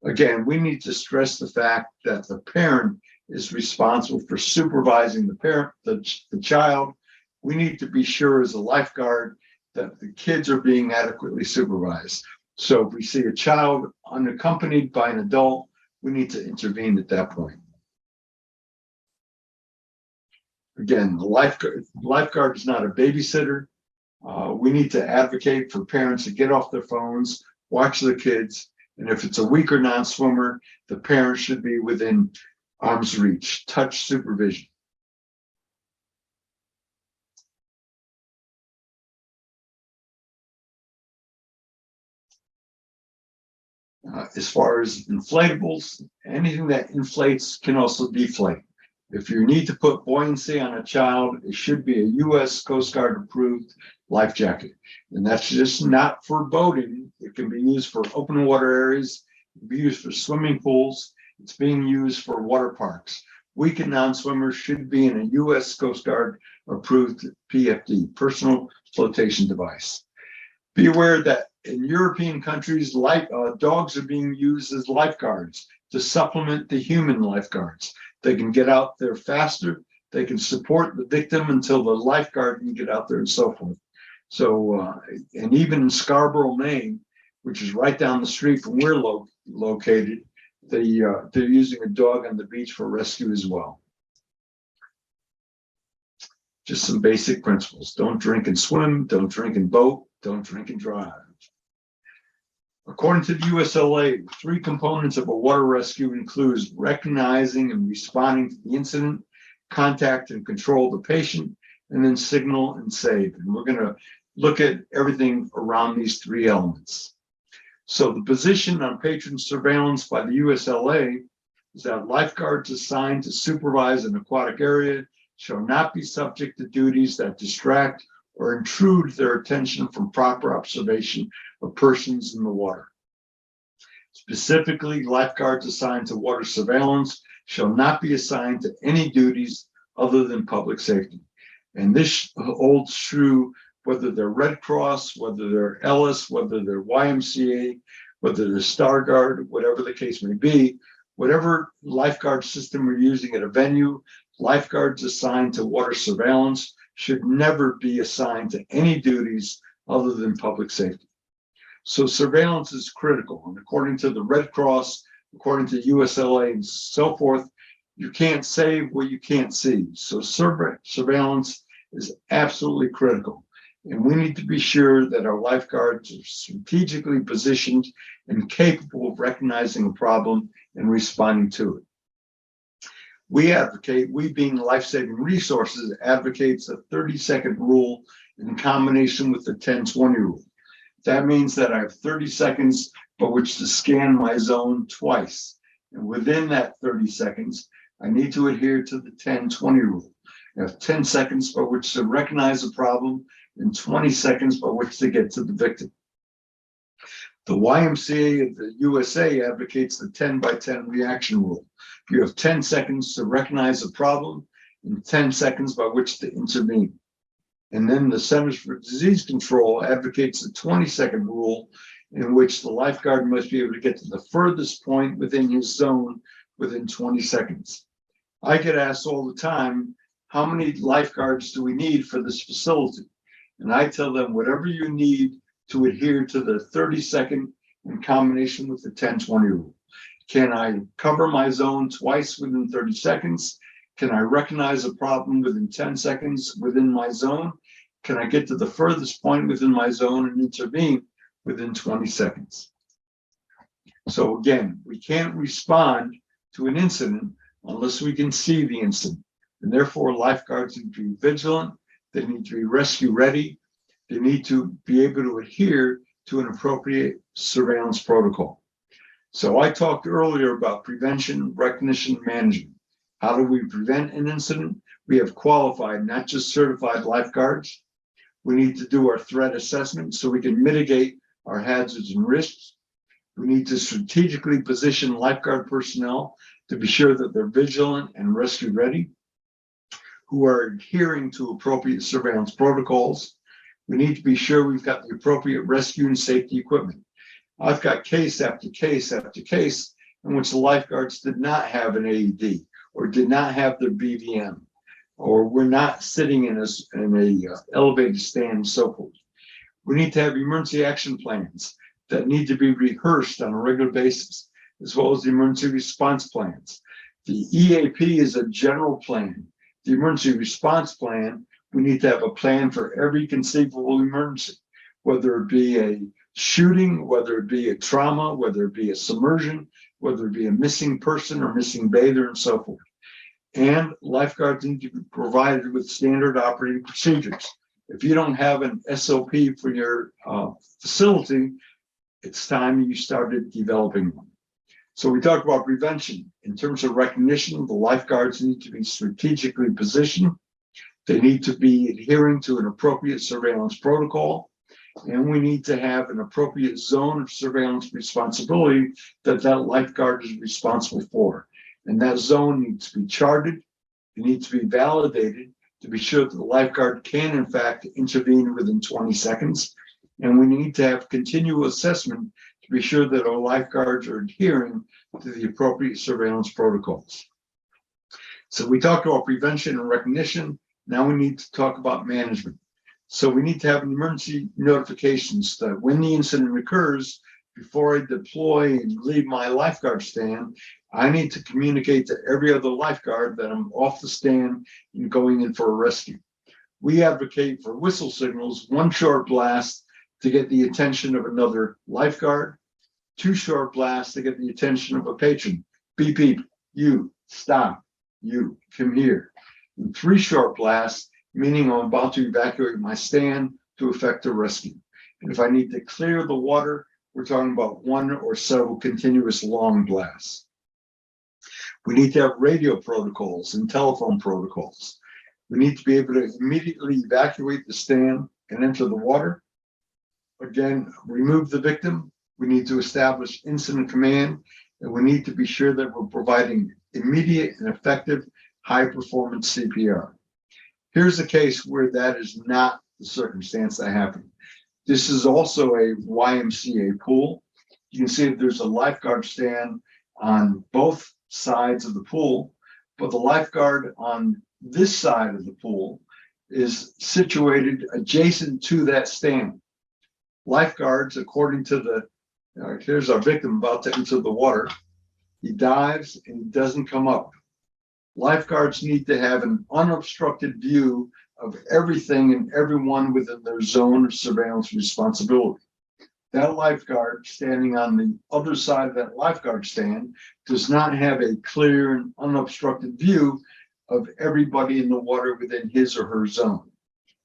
Speaker 1: Again, we need to stress the fact that the parent is responsible for supervising the child. We need to be sure as a lifeguard that the kids are being adequately supervised. So if we see a child unaccompanied by an adult, we need to intervene at that point. Again, the lifeguard is not a babysitter. We need to advocate for parents to get off their phones, watch the kids, and if it's a weaker non-swimmer, the parent should be within arm's reach, touch supervision. As far as inflatables, anything that inflates can also deflate. If you need to put buoyancy on a child, it should be a U.S. Coast Guard approved life jacket. And that's just not for boating. It can be used for open water areas, it can be used for swimming pools. It's being used for water parks. Weak and non-swimmers should be in a U.S. Coast Guard approved PFD, personal flotation device. Be aware that in European countries, dogs are being used as lifeguards to supplement the human lifeguards. They can get out there faster. They can support the victim until the lifeguard can get out there and so forth. So, and even in Scarborough, Maine, which is right down the street from where we're located, they're using a dog on the beach for rescue as well. Just some basic principles. Don't drink and swim, don't drink and boat, don't drink and drive. According to the USLA, the 3 components of a water rescue includes recognizing and responding to the incident, contact and control the patient, and then signal and save. And we're going to look at everything around these 3 elements. So the position on patron surveillance by the USLA is that lifeguards assigned to supervise an aquatic area shall not be subject to duties that distract or intrude their attention from proper observation of persons in the water. Specifically, lifeguards assigned to water surveillance shall not be assigned to any duties other than public safety. And this holds true whether they're Red Cross, whether they're Ellis, whether they're YMCA, whether they're Star Guard, whatever the case may be. Whatever lifeguard system we're using at a venue, lifeguards assigned to water surveillance should never be assigned to any duties other than public safety. So surveillance is critical. And according to the Red Cross, according to USLA and so forth, you can't save what you can't see. So surveillance is absolutely critical. And we need to be sure that our lifeguards are strategically positioned and capable of recognizing a problem and responding to it. We being Lifesaving Resources, advocates a 30-second rule in combination with the 10-20 rule. That means that I have 30 seconds by which to scan my zone twice. And within that 30 seconds, I need to adhere to the 10-20 rule. I have 10 seconds by which to recognize a problem and 20 seconds by which to get to the victim. The YMCA of the USA advocates the 10 by 10 reaction rule. You have 10 seconds to recognize a problem and 10 seconds by which to intervene. And then the Centers for Disease Control advocates the 20-second rule, in which the lifeguard must be able to get to the furthest point within his zone within 20 seconds. I get asked all the time, how many lifeguards do we need for this facility? And I tell them, whatever you need to adhere to the 30-second in combination with the 10-20 rule. Can I cover my zone twice within 30 seconds? Can I recognize a problem within 10 seconds within my zone? Can I get to the furthest point within my zone and intervene within 20 seconds? So again, we can't respond to an incident unless we can see the incident. And therefore, lifeguards need to be vigilant. They need to be rescue ready. They need to be able to adhere to an appropriate surveillance protocol. So I talked earlier about prevention, recognition, management. How do we prevent an incident? We have qualified, not just certified lifeguards. We need to do our threat assessment so we can mitigate our hazards and risks. We need to strategically position lifeguard personnel to be sure that they're vigilant and rescue ready, who are adhering to appropriate surveillance protocols. We need to be sure we've got the appropriate rescue and safety equipment. I've got case after case after case in which the lifeguards did not have an AED or did not have their BVM, or were not sitting in a elevated stand and so forth. We need to have emergency action plans that need to be rehearsed on a regular basis, as well as the emergency response plans. The EAP is a general plan. The emergency response plan, we need to have a plan for every conceivable emergency, whether it be a shooting, whether it be a trauma, whether it be a submersion, whether it be a missing person or missing bather and so forth. And lifeguards need to be provided with standard operating procedures. If you don't have an SOP for your facility, it's time you started developing one. So we talked about prevention. In terms of recognition, the lifeguards need to be strategically positioned. They need to be adhering to an appropriate surveillance protocol. And we need to have an appropriate zone of surveillance responsibility that lifeguard is responsible for. And that zone needs to be charted. It needs to be validated to be sure that the lifeguard can, in fact, intervene within 20 seconds. And we need to have continual assessment to be sure that our lifeguards are adhering to the appropriate surveillance protocols. So we talked about prevention and recognition. Now we need to talk about management. So we need to have emergency notifications that when the incident occurs, Before I deploy and leave my lifeguard stand, I need to communicate to every other lifeguard that I'm off the stand and going in for a rescue. We advocate for whistle signals, one short blast to get the attention of another lifeguard, two short blasts to get the attention of a patron. Beep, beep, you, stop, you, come here. And three short blasts, meaning I'm about to evacuate my stand to effect a rescue. And if I need to clear the water, we're talking about one or several continuous long blasts. We need to have radio protocols and telephone protocols. We need to be able to immediately evacuate the stand and enter the water. Again, remove the victim. We need to establish incident command, and we need to be sure that we're providing immediate and effective high-performance CPR. Here's a case where that is not the circumstance that happened. This is also a YMCA pool. You can see that there's a lifeguard stand on both sides of the pool, but the lifeguard on this side of the pool is situated adjacent to that stand. Lifeguards, according to the, here's our victim about to enter the water. He dives and he doesn't come up. Lifeguards need to have an unobstructed view of everything and everyone within their zone of surveillance responsibility. That lifeguard standing on the other side of that lifeguard stand does not have a clear and unobstructed view of everybody in the water within his or her zone.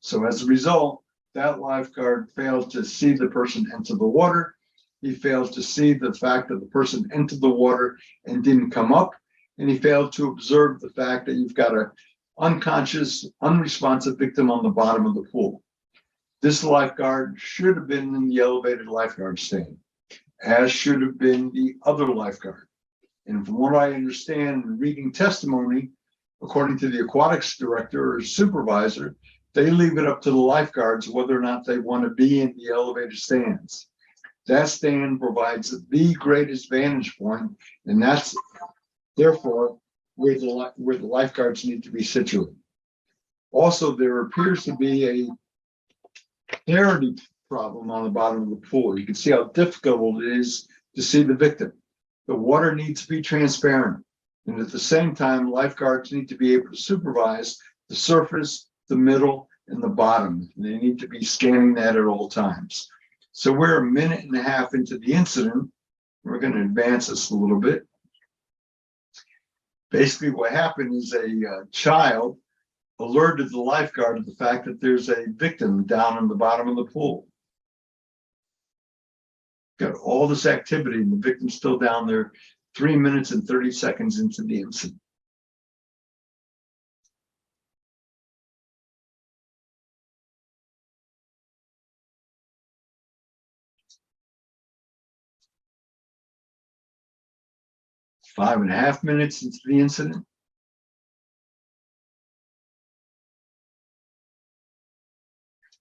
Speaker 1: So as a result, that lifeguard failed to see the person enter the water. He failed to see the fact that the person entered the water and didn't come up. And he failed to observe the fact that you've got an unconscious, unresponsive victim on the bottom of the pool. This lifeguard should have been in the elevated lifeguard stand, as should have been the other lifeguard. And from what I understand in reading testimony, according to the aquatics director or supervisor, they leave it up to the lifeguards whether or not they want to be in the elevated stands. That stand provides the greatest vantage point, and that's therefore where the lifeguards need to be situated. Also, there appears to be a clarity problem on the bottom of the pool. You can see how difficult it is to see the victim. The water needs to be transparent. And at the same time, lifeguards need to be able to supervise the surface, the middle, and the bottom. And they need to be scanning that at all times. So we're a minute and a half into the incident. We're going to advance this a little bit. Basically, what happened is a child alerted the lifeguard of the fact that there's a victim down in the bottom of the pool. Got all this activity and the victim's still down there 3 minutes and 30 seconds into the incident. Five and a half minutes into the incident.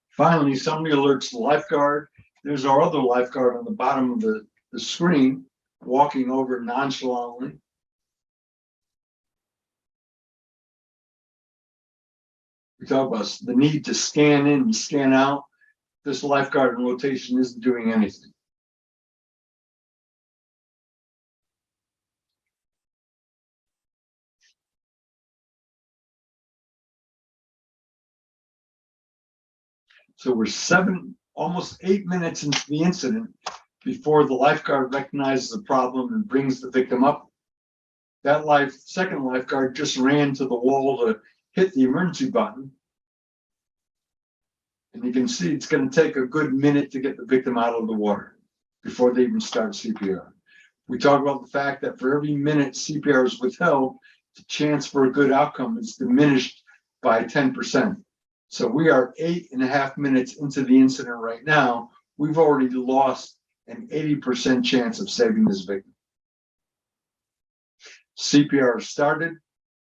Speaker 1: Finally, somebody alerts the lifeguard. There's our other lifeguard on the bottom of the screen, walking over nonchalantly. We talk about the need to scan in and scan out. This lifeguard in rotation isn't doing anything. So we're almost 8 minutes into the incident before the lifeguard recognizes the problem and brings the victim up. That second lifeguard just ran to the wall to hit the emergency button. And you can see it's going to take a good minute to get the victim out of the water before they even start CPR. We talk about the fact that for every minute CPR is withheld, the chance for a good outcome is diminished by 10%. So we are 8.5 minutes into the incident right now. We've already lost an 80% chance of saving this victim. CPR started.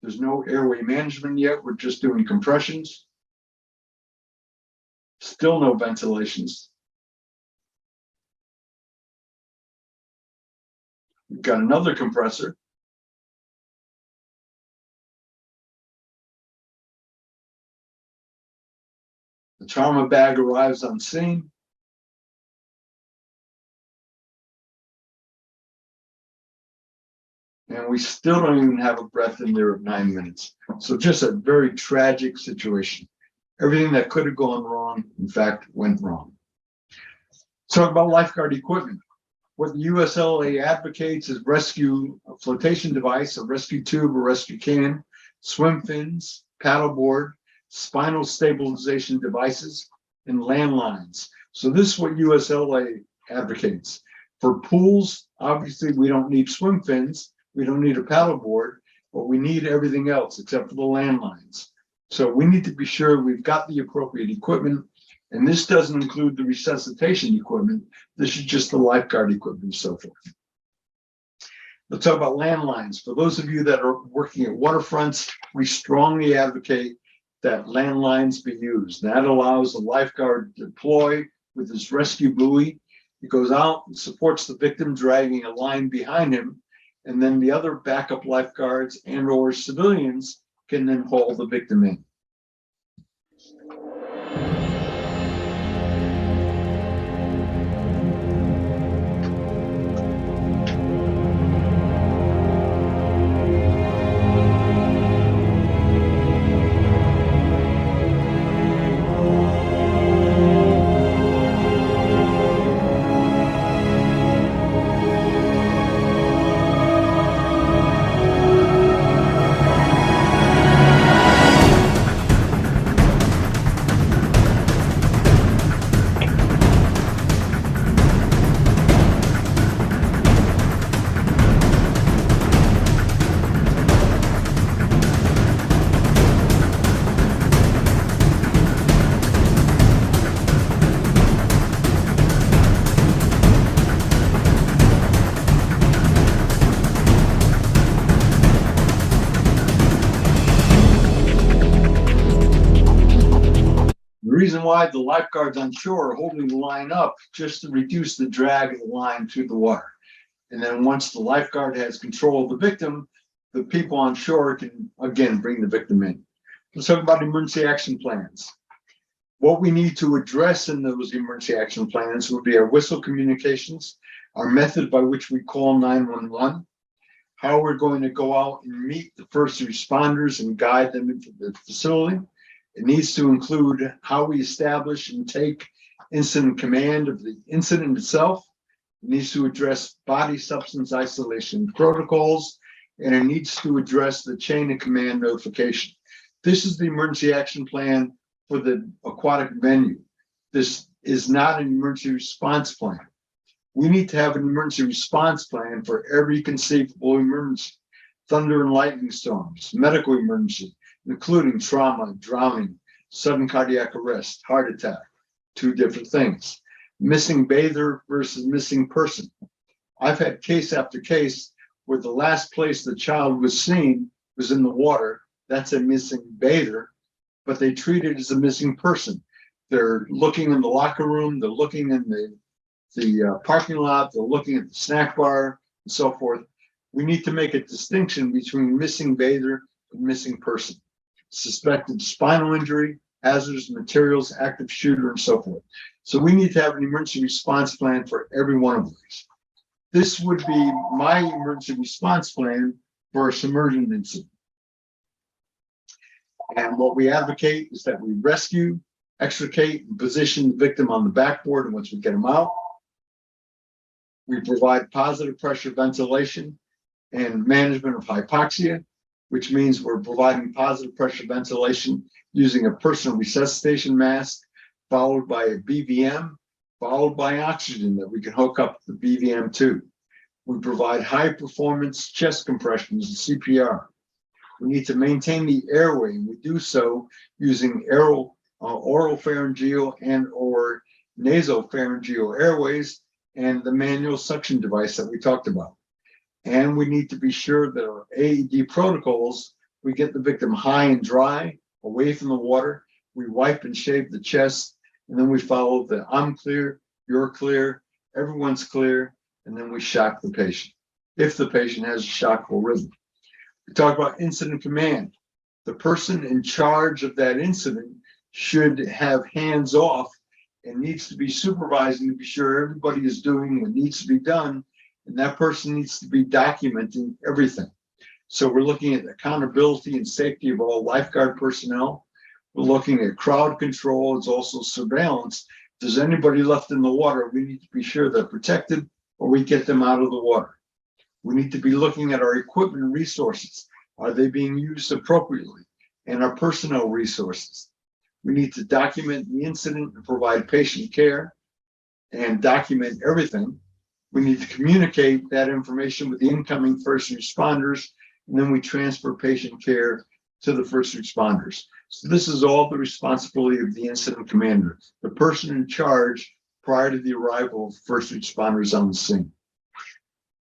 Speaker 1: There's no airway management yet. We're just doing compressions. Still no ventilations. We've got another compressor. The trauma bag arrives on scene. and we still don't even have a breath in there at 9 minutes. So just a very tragic situation. Everything that could have gone wrong, in fact, went wrong. Let's talk about lifeguard equipment. What the USLA advocates is rescue a flotation device, a rescue tube, a rescue can, swim fins, paddleboard, spinal stabilization devices, and landlines. So this is what USLA advocates. For pools, obviously we don't need swim fins, we don't need a paddleboard, but we need everything else except for the landlines. So we need to be sure we've got the appropriate equipment, and this doesn't include the resuscitation equipment. This is just the lifeguard equipment and so forth. Let's talk about landlines. For those of you that are working at waterfronts, we strongly advocate that landlines be used. That allows the lifeguard to deploy with his rescue buoy. He goes out and supports the victim, dragging a line behind him, and then the other backup lifeguards and or civilians can then haul the victim in. The reason why the lifeguards on shore are holding the line up just to reduce the drag of the line through the water. And then once the lifeguard has control of the victim, the people on shore can again bring the victim in. Let's talk about emergency action plans. What we need to address in those emergency action plans would be our whistle communications, our method by which we call 911, how we're going to go out and meet the first responders and guide them into the facility. It needs to include how we establish and take incident command of the incident itself. It needs to address body substance isolation protocols, and it needs to address the chain of command notification. This is the emergency action plan for the aquatic venue. This is not an emergency response plan. We need to have an emergency response plan for every conceivable emergency: thunder and lightning storms, medical emergency, including trauma, drowning, sudden cardiac arrest, heart attack, two different things. Missing bather versus missing person. I've had case after case where the last place the child was seen was in the water. That's a missing bather, but they treat it as a missing person. They're looking in the locker room, they're looking in the parking lot, they're looking at the snack bar, and so forth. We need to make a distinction between missing bather and missing person. Suspected spinal injury, hazardous materials, active shooter, and so forth. So we need to have an emergency response plan for every one of these. This would be my emergency response plan for a submersion incident. And what we advocate is that we rescue, extricate, and position the victim on the backboard, and once we get them out, we provide positive pressure ventilation and management of hypoxia, which means we're providing positive pressure ventilation using a personal resuscitation mask, followed by a BVM, followed by oxygen that we can hook up the BVM to. We provide high performance chest compressions and CPR. We need to maintain the airway, and we do so using oral pharyngeal and or nasopharyngeal airways and the manual suction device that we talked about. And we need to be sure that our AED protocols, we get the victim high and dry, away from the water, we wipe and shave the chest, and then we follow the I'm clear, you're clear, everyone's clear, and then we shock the patient, if the patient has a shockable rhythm. We talk about incident command. The person in charge of that incident should have hands off and needs to be supervising to be sure everybody is doing what needs to be done and that person needs to be documenting everything. So we're looking at accountability and safety of all lifeguard personnel. We're looking at crowd control. It's also surveillance. If there's anybody left in the water, we need to be sure they're protected or we get them out of the water. We need to be looking at our equipment and resources. Are they being used appropriately? And our personnel resources. We need to document the incident and provide patient care and document everything. We need to communicate that information with the incoming first responders, and then we transfer patient care to the first responders. So this is all the responsibility of the incident commander, the person in charge prior to the arrival of first responders on the scene.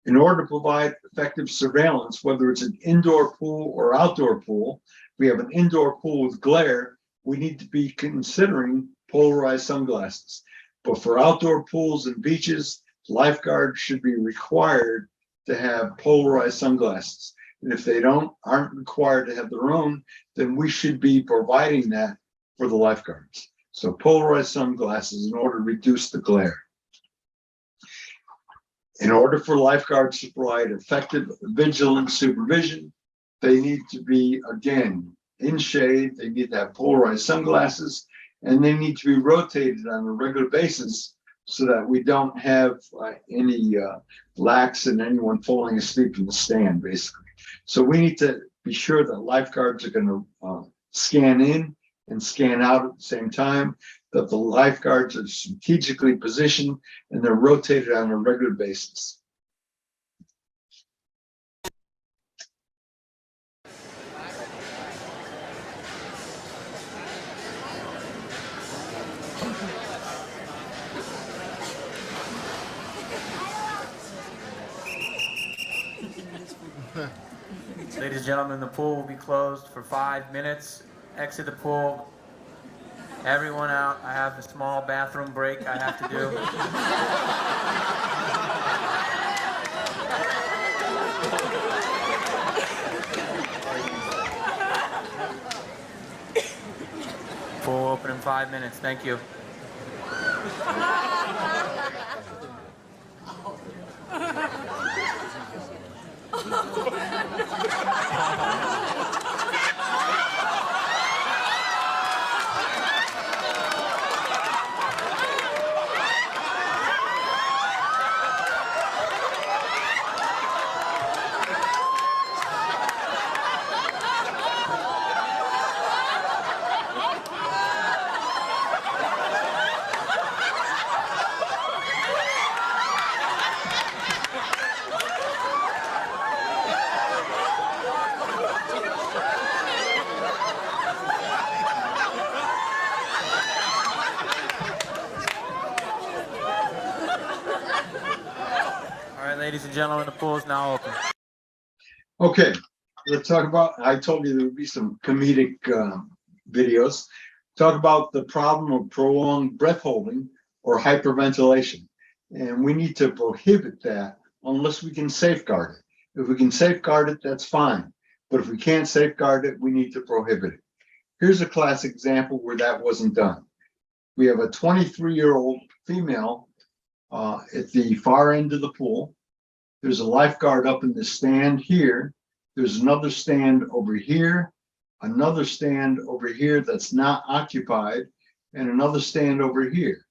Speaker 1: In order to provide effective surveillance, whether it's an indoor pool or outdoor pool, we have an indoor pool with glare, we need to be considering polarized sunglasses. But for outdoor pools and beaches, lifeguards should be required to have polarized sunglasses. And if they aren't required to have their own, then we should be providing that for the lifeguards. So polarized sunglasses in order to reduce the glare. In order for lifeguards to provide effective vigilant supervision, they need to be, again, in shade, they need to have polarized sunglasses, and they need to be rotated on a regular basis so that we don't have any lacks and anyone falling asleep in the stand, basically. So we need to be sure that lifeguards are going to scan in and scan out at the same time, that the lifeguards are strategically positioned and they're rotated on a regular basis.
Speaker 10: Ladies and gentlemen, the pool will be closed for 5 minutes. Exit the pool. Everyone out. I have a small bathroom break I have to do. Pool will open in 5 minutes. Thank you. Ladies and gentlemen, the pool is now open.
Speaker 1: Okay, let's talk about, I told you there would be some comedic videos. Talk about the problem of prolonged breath holding or hyperventilation. And we need to prohibit that unless we can safeguard it. If we can safeguard it, that's fine. But if we can't safeguard it, we need to prohibit it. Here's a classic example where that wasn't done. We have a 23-year-old female at the far end of the pool. There's a lifeguard up in the stand here. There's another stand over here, another stand over here that's not occupied, and another stand over here.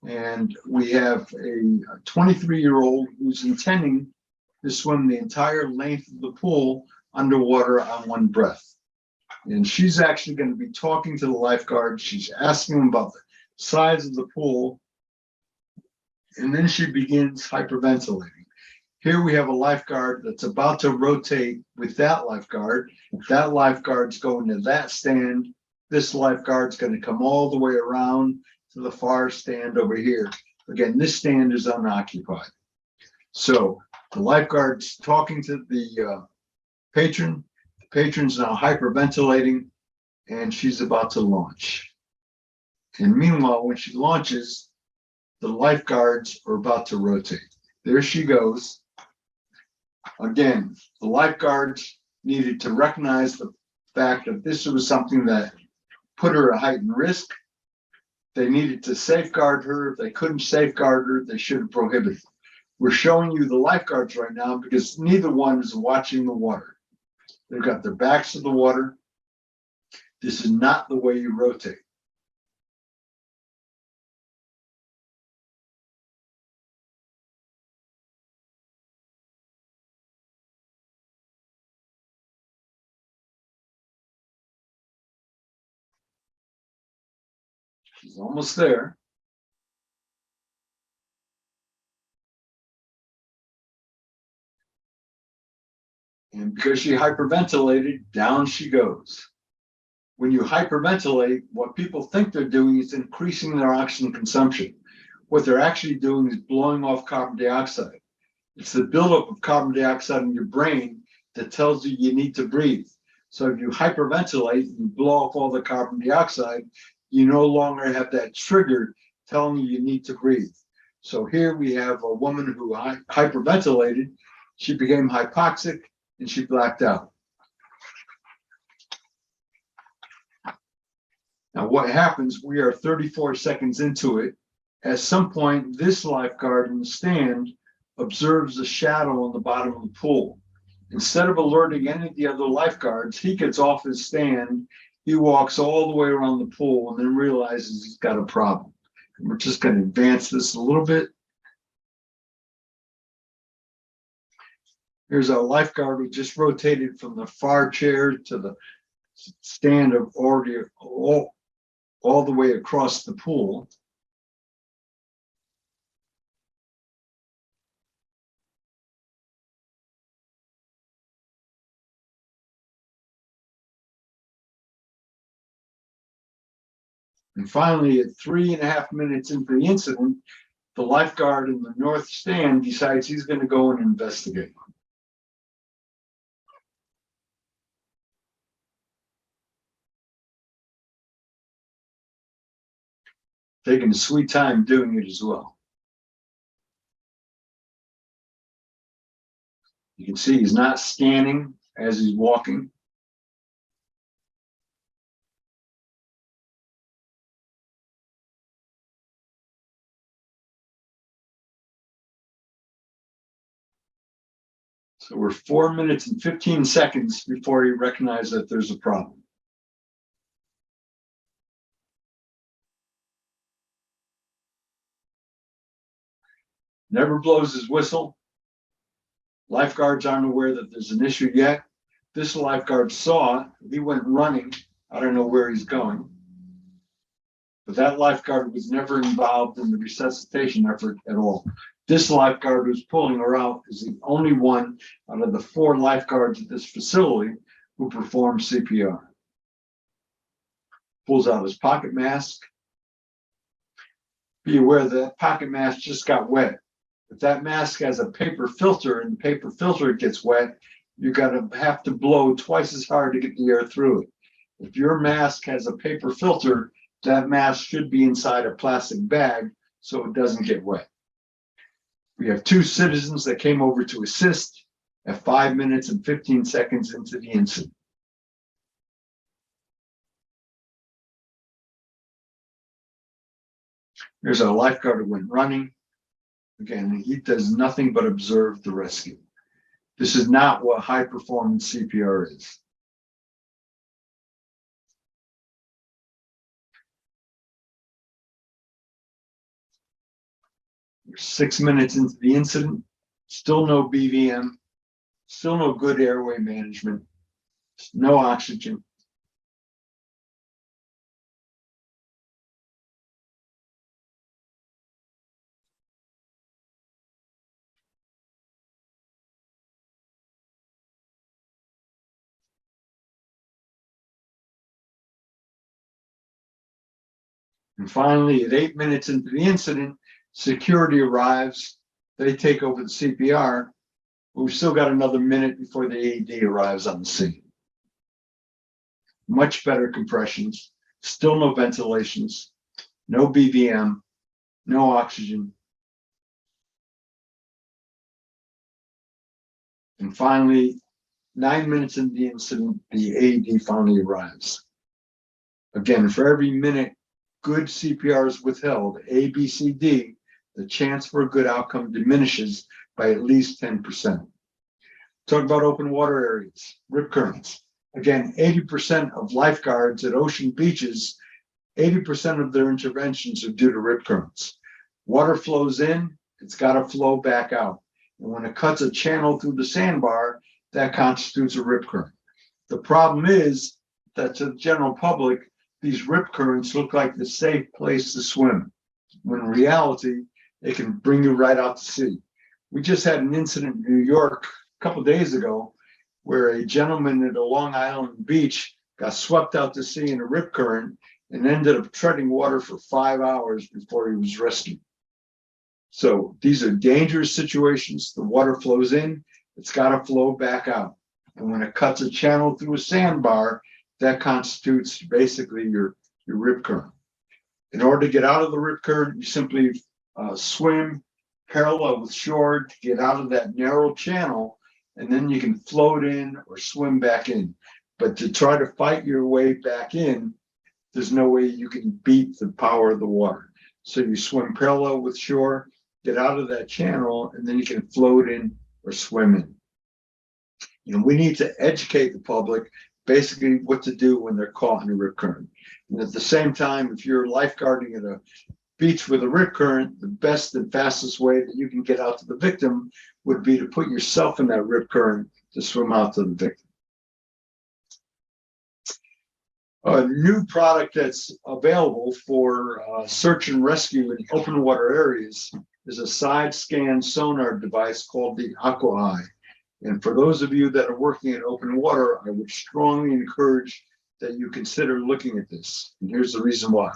Speaker 1: And we have a 23-year-old who's intending to swim the entire length of the pool underwater on one breath. And she's actually going to be talking to the lifeguard. She's asking him about the size of the pool. And then she begins hyperventilating. Here we have a lifeguard that's about to rotate with that lifeguard. That lifeguard's going to that stand. This lifeguard's going to come all the way around to the far stand over here. Again, this stand is unoccupied. So the lifeguard's talking to the patron. The patron's now hyperventilating, and she's about to launch. And meanwhile, when she launches, the lifeguards are about to rotate. There she goes. Again, the lifeguards needed to recognize the fact that this was something that put her at heightened risk. They needed to safeguard her. If they couldn't safeguard her, they should have prohibited. We're showing you the lifeguards right now because neither one is watching the water. They've got their backs to the water. This is not the way you rotate. She's almost there. And because she hyperventilated, down she goes. When you hyperventilate, what people think they're doing is increasing their oxygen consumption. What they're actually doing is blowing off carbon dioxide. It's the buildup of carbon dioxide in your brain that tells you you need to breathe. So if you hyperventilate and you blow off all the carbon dioxide, you no longer have that trigger telling you need to breathe. So here we have a woman who hyperventilated, she became hypoxic, and she blacked out. Now what happens, we are 34 seconds into it. At some point, this lifeguard in the stand observes a shadow on the bottom of the pool. Instead of alerting any of the other lifeguards, he gets off his stand, he walks all the way around the pool and then realizes he's got a problem. And we're just going to advance this a little bit. Here's our lifeguard who just rotated from the far chair to the stand of already all the way across the pool. And finally, at 3.5 minutes into the incident, the lifeguard in the north stand decides he's going to go and investigate. Taking a sweet time doing it as well. You can see he's not scanning as he's walking. So we're 4 minutes and 15 seconds before he recognizes that there's a problem. Never blows his whistle. Lifeguards aren't aware that there's an issue yet. This lifeguard saw it. He went running. I don't know where he's going. But that lifeguard was never involved in the resuscitation effort at all. This lifeguard who's pulling her out is the only one out of the 4 lifeguards at this facility who performed CPR. Pulls out his pocket mask. Be aware that pocket mask just got wet. If that mask has a paper filter and the paper filter gets wet, you're going to have to blow twice as hard to get the air through it. If your mask has a paper filter, that mask should be inside a plastic bag so it doesn't get wet. We have 2 citizens that came over to assist at 5 minutes and 15 seconds into the incident. Here's our lifeguard who went running. Again, he does nothing but observe the rescue. This is not what high performance CPR is. We're 6 minutes into the incident, still no BVM, still no good airway management, no oxygen. And finally, at 8 minutes into the incident, security arrives. They take over the CPR. We've still got another minute before the AED arrives on the scene. Much better compressions, still no ventilations, no BVM, no oxygen. And finally, 9 minutes into the incident, the AED finally arrives. Again, for every minute good CPR is withheld, A, B, C, D, the chance for a good outcome diminishes by at least 10%. Talk about open water areas, rip currents. Again, 80% of lifeguards at ocean beaches, 80% of their interventions are due to rip currents. Water flows in, it's got to flow back out. And when it cuts a channel through the sandbar, that constitutes a rip current. The problem is that to the general public, these rip currents look like the safe place to swim, when in reality, they can bring you right out to sea. We just had an incident in New York a couple of days ago where a gentleman at a Long Island beach got swept out to sea in a rip current and ended up treading water for 5 hours before he was rescued. So these are dangerous situations. The water flows in, it's got to flow back out. And when it cuts a channel through a sandbar, that constitutes basically your rip current. In order to get out of the rip current, you simply swim parallel with shore to get out of that narrow channel, and then you can float in or swim back in. But to try to fight your way back in, there's no way you can beat the power of the water. So you swim parallel with shore, get out of that channel, and then you can float in or swim in. You know, we need to educate the public basically what to do when they're caught in a rip current. And at the same time, if you're lifeguarding at a beach with a rip current, the best and fastest way that you can get out to the victim would be to put yourself in that rip current to swim out to the victim. A new product that's available for search and rescue in open water areas is a side scan sonar device called the Aqua. And for those of you that are working in open water, I would strongly encourage that you consider looking at this. And here's the reason why.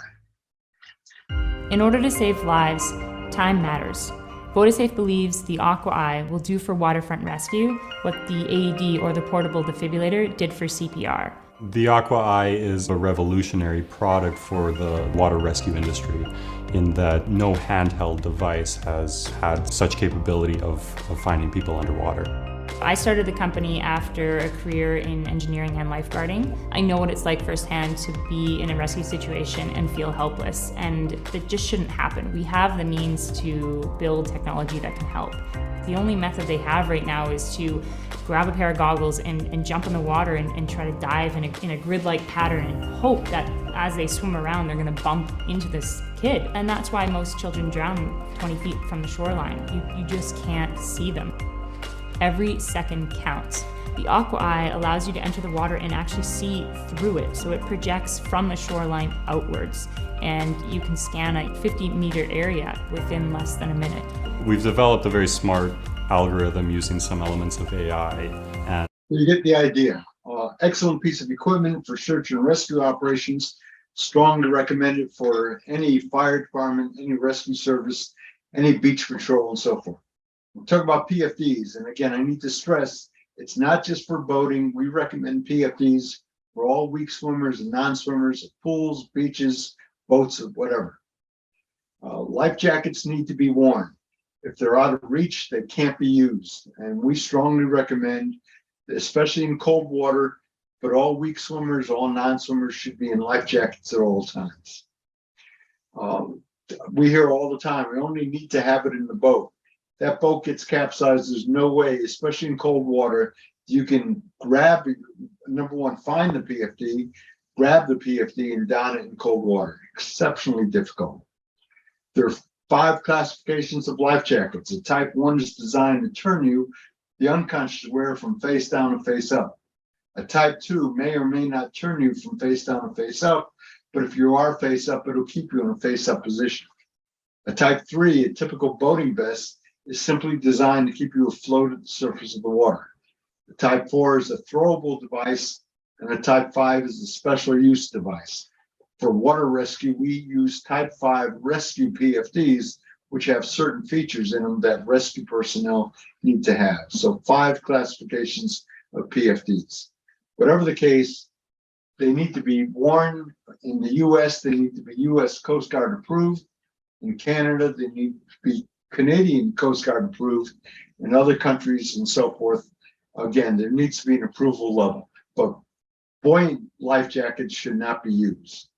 Speaker 11: In order to save lives, time matters. VodaSafe believes the Aqua will do for waterfront rescue what the AED or the portable defibrillator did for CPR.
Speaker 12: The Aqua is a revolutionary product for the water rescue industry in that no handheld device has had such capability of finding people underwater.
Speaker 11: I started the company after a career in engineering and lifeguarding. I know what it's like firsthand to be in a rescue situation and feel helpless, and that just shouldn't happen. We have the means to build technology that can help. The only method they have right now is to grab a pair of goggles and jump in the water and try to dive in a grid-like pattern and hope that as they swim around, they're gonna bump into this kid. And that's why most children drown 20 feet from the shoreline. You just can't see them. Every second counts. The Aqua allows you to enter the water and actually see through it. So it projects from the shoreline outwards, and you can scan a 50-meter area within less than a minute.
Speaker 12: We've developed a very smart algorithm using some elements of AI. And
Speaker 1: you get the idea. Excellent piece of equipment for search and rescue operations. Strongly recommend it for any fire department, any rescue service, any beach patrol, and so forth. We'll talk about PFDs. And again, I need to stress, it's not just for boating. We recommend PFDs for all weak swimmers and non-swimmers at pools, beaches, boats, or whatever. Life jackets need to be worn. If they're out of reach, they can't be used. And we strongly recommend, especially in cold water, but all weak swimmers, all non-swimmers should be in life jackets at all times. We hear all the time, we only need to have it in the boat. That boat gets capsized, there's no way, especially in cold water, you can grab, number one, find the PFD, grab the PFD and don it in cold water. Exceptionally difficult. There are 5 classifications of life jackets. A type 1 is designed to turn you, the unconscious wearer, from face down and face up. A type 2 may or may not turn you from face down and face up, but if you are face up, it'll keep you in a face up position. A type 3, a typical boating vest, is simply designed to keep you afloat at the surface of the water. The type 4 is a throwable device, and a type 5 is a special use device. For water rescue, we use type 5 rescue PFDs, which have certain features in them that rescue personnel need to have. So 5 classifications of PFDs. Whatever the case, they need to be worn in the US, they need to be US Coast Guard approved. In Canada, they need to be Canadian Coast Guard approved. In other countries and so forth, again, there needs to be an approval level, but buoyant life jackets should not be used.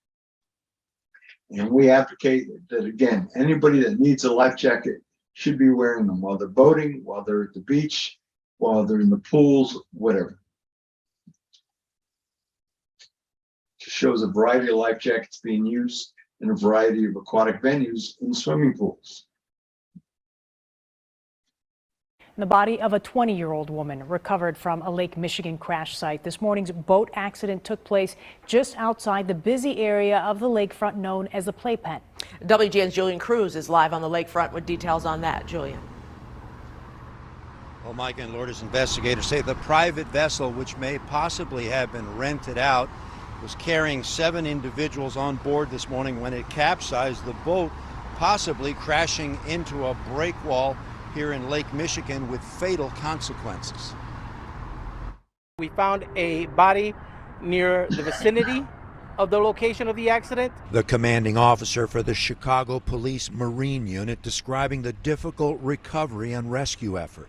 Speaker 1: And we advocate that, again, anybody that needs a life jacket should be wearing them while they're boating, while they're at the beach, while they're in the pools, whatever. Just shows a variety of life jackets being used in a variety of aquatic venues in swimming pools.
Speaker 13: The body of a 20-year-old woman recovered from a Lake Michigan crash site. This morning's boat accident took place just outside the busy area of the lakefront known as the Playpen.
Speaker 14: WGN's Julian Cruz is live on the lakefront with details on that. Julian.
Speaker 15: Well, Mike and Lourdes investigators say the private vessel, which may possibly have been rented out, was carrying 7 individuals on board this morning when it capsized, the boat possibly crashing into a break wall here in Lake Michigan with fatal consequences.
Speaker 16: We found a body near the vicinity of the location of the accident.
Speaker 15: The commanding officer for the Chicago Police Marine Unit describing the difficult recovery and rescue effort.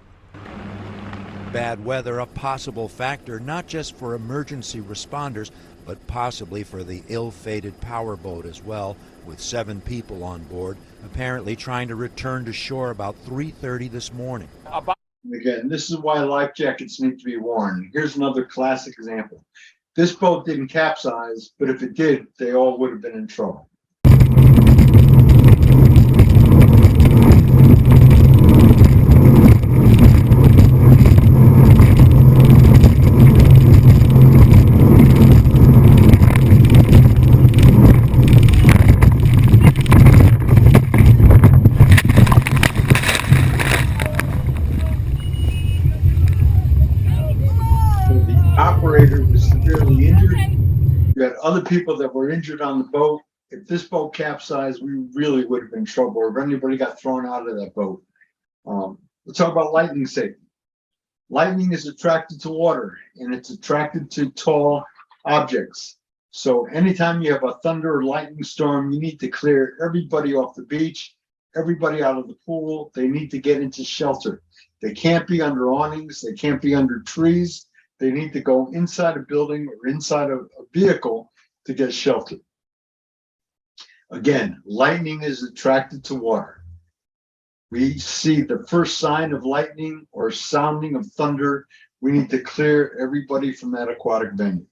Speaker 15: Bad weather a possible factor, not just for emergency responders, but possibly for the ill-fated powerboat as well, with 7 people on board, apparently trying to return to shore about 3:30 this morning.
Speaker 1: Again, this is why life jackets need to be worn. Here's another classic example. This boat didn't capsize, but if it did, they all would have been in trouble. Operator was severely injured. You had other people that were injured on the boat. If this boat capsized, we really would have been in trouble, or if anybody got thrown out of that boat. Let's talk about lightning safety. Lightning is attracted to water, and it's attracted to tall objects. So anytime you have a thunder or lightning storm, you need to clear everybody off the beach, everybody out of the pool. They need to get into shelter. They can't be under awnings. They can't be under trees. They need to go inside a building or inside a vehicle to get shelter. Again, lightning is attracted to water. We see the first sign of lightning or sounding of thunder, we need to clear everybody from that aquatic venue.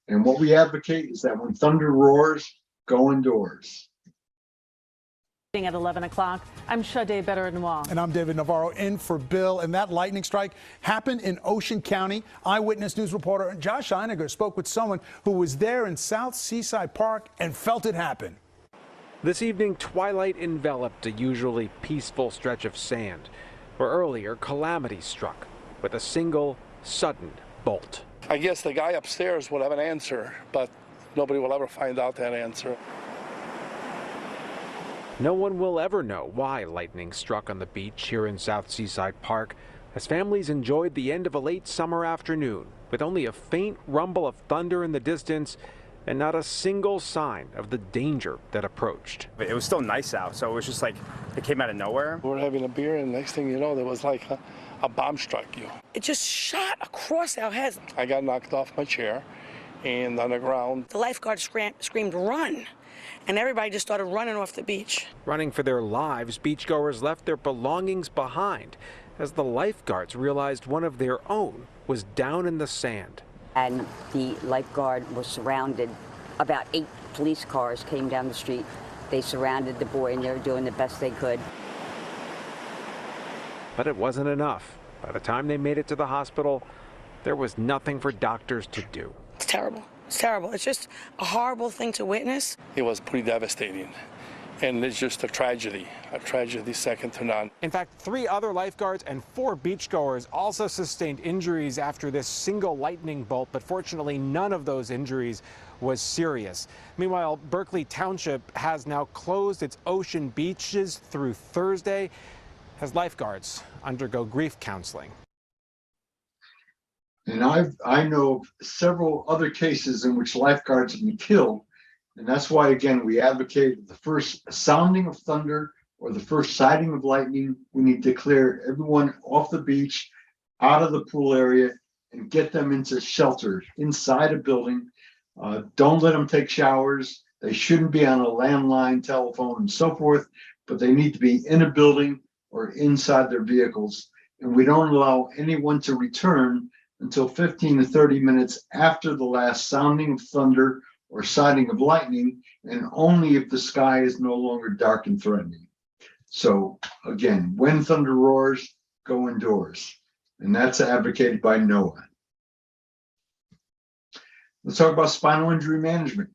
Speaker 1: And what we advocate is that when thunder roars, go indoors.
Speaker 13: At 11 o'clock, I'm Sade Better-Noir.
Speaker 17: And I'm David Navarro in for Bill. And that lightning strike happened in Ocean County. Eyewitness News reporter Josh Einiger spoke with someone who was there in South Seaside Park and felt it happen.
Speaker 18: This evening, twilight enveloped a usually peaceful stretch of sand, where earlier calamity struck with a single, sudden bolt.
Speaker 19: I guess the guy upstairs will have an answer, but nobody will ever find out that answer.
Speaker 18: No one will ever know why lightning struck on the beach here in South Seaside Park, as families enjoyed the end of a late summer afternoon with only a faint rumble of thunder in the distance and not a single sign of the danger that approached.
Speaker 20: It was still nice out, so it was just like it came out of nowhere.
Speaker 19: We're having a beer, and next thing you know, there was like a bomb struck you.
Speaker 21: It just shot across our heads.
Speaker 19: I got knocked off my chair and on the ground.
Speaker 21: The lifeguard screamed, "Run!" And everybody just started running off the beach.
Speaker 18: Running for their lives, beachgoers left their belongings behind as the lifeguards realized one of their own was down in the sand.
Speaker 22: And the lifeguard was surrounded. About 8 police cars came down the street. They surrounded the boy, and they were doing the best they could.
Speaker 18: But it wasn't enough. By the time they made it to the hospital, there was nothing for doctors to do.
Speaker 21: It's terrible. It's terrible. It's just a horrible thing to witness.
Speaker 19: It was pretty devastating. And it's just a tragedy second to none.
Speaker 18: In fact, 3 other lifeguards and 4 beachgoers also sustained injuries after this single lightning bolt, but fortunately none of those injuries was serious. Meanwhile, Berkeley Township has now closed its ocean beaches through Thursday as lifeguards undergo grief counseling.
Speaker 1: And I know several other cases in which lifeguards have been killed. And that's why, again, we advocate the first sounding of thunder or the first sighting of lightning, we need to clear everyone off the beach, out of the pool area, and get them into shelter inside a building. Don't let them take showers. They shouldn't be on a landline, telephone, and so forth, but they need to be in a building or inside their vehicles. And we don't allow anyone to return until 15 to 30 minutes after the last sounding of thunder or sighting of lightning, and only if the sky is no longer dark and threatening. So again, when thunder roars, go indoors. And that's advocated by NOAA. Let's talk about spinal injury management.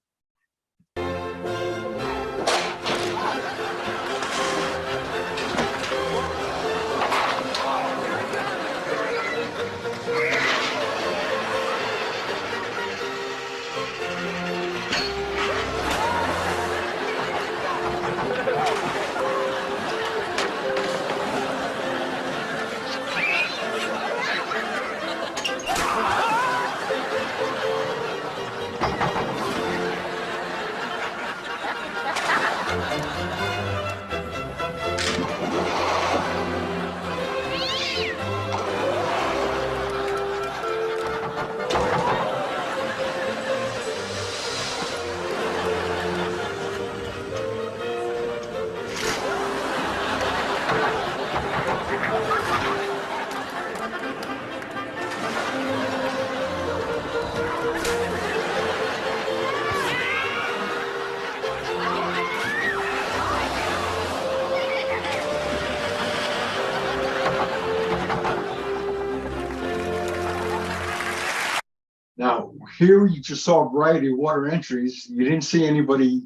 Speaker 1: Now, here you just saw a variety of water entries. You didn't see anybody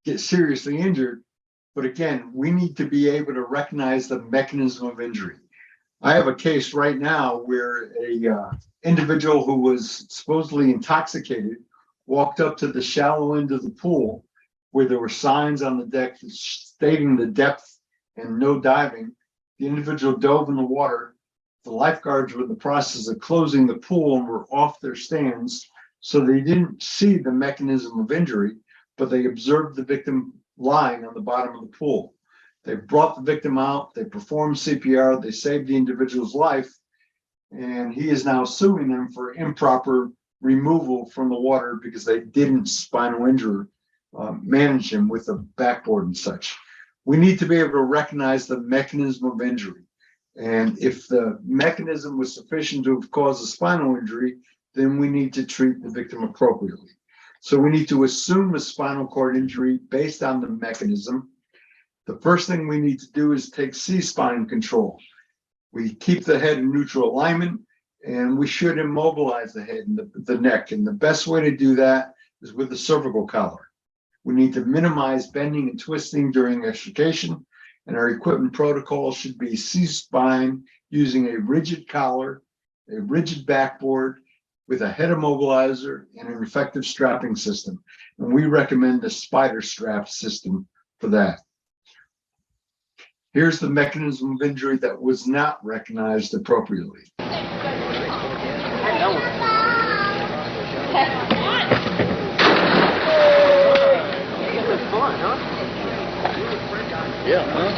Speaker 1: get seriously injured. But again, we need to be able to recognize the mechanism of injury. I have a case right now where a individual who was supposedly intoxicated walked up to the shallow end of the pool where there were signs on the deck stating the depth and no diving. The individual dove in the water. The lifeguards were in the process of closing the pool and were off their stands, so they didn't see the mechanism of injury, but they observed the victim lying on the bottom of the pool. They brought the victim out, they performed CPR, they saved the individual's life, and he is now suing them for improper removal from the water because they didn't spinal injury manage him with a backboard and such. We need to be able to recognize the mechanism of injury. And if the mechanism was sufficient to have caused a spinal injury, then we need to treat the victim appropriately. So we need to assume a spinal cord injury based on the mechanism. The first thing we need to do is take C-spine control. We keep the head in neutral alignment, and we should immobilize the head and the neck. And the best way to do that is with the cervical collar. We need to minimize bending and twisting during extrication, and our equipment protocol should be C-spine using a rigid collar, a rigid backboard with a head immobilizer and an effective strapping system. And we recommend the spider strap system for that. Here's the mechanism of injury that was not recognized appropriately.
Speaker 2: Yeah, huh?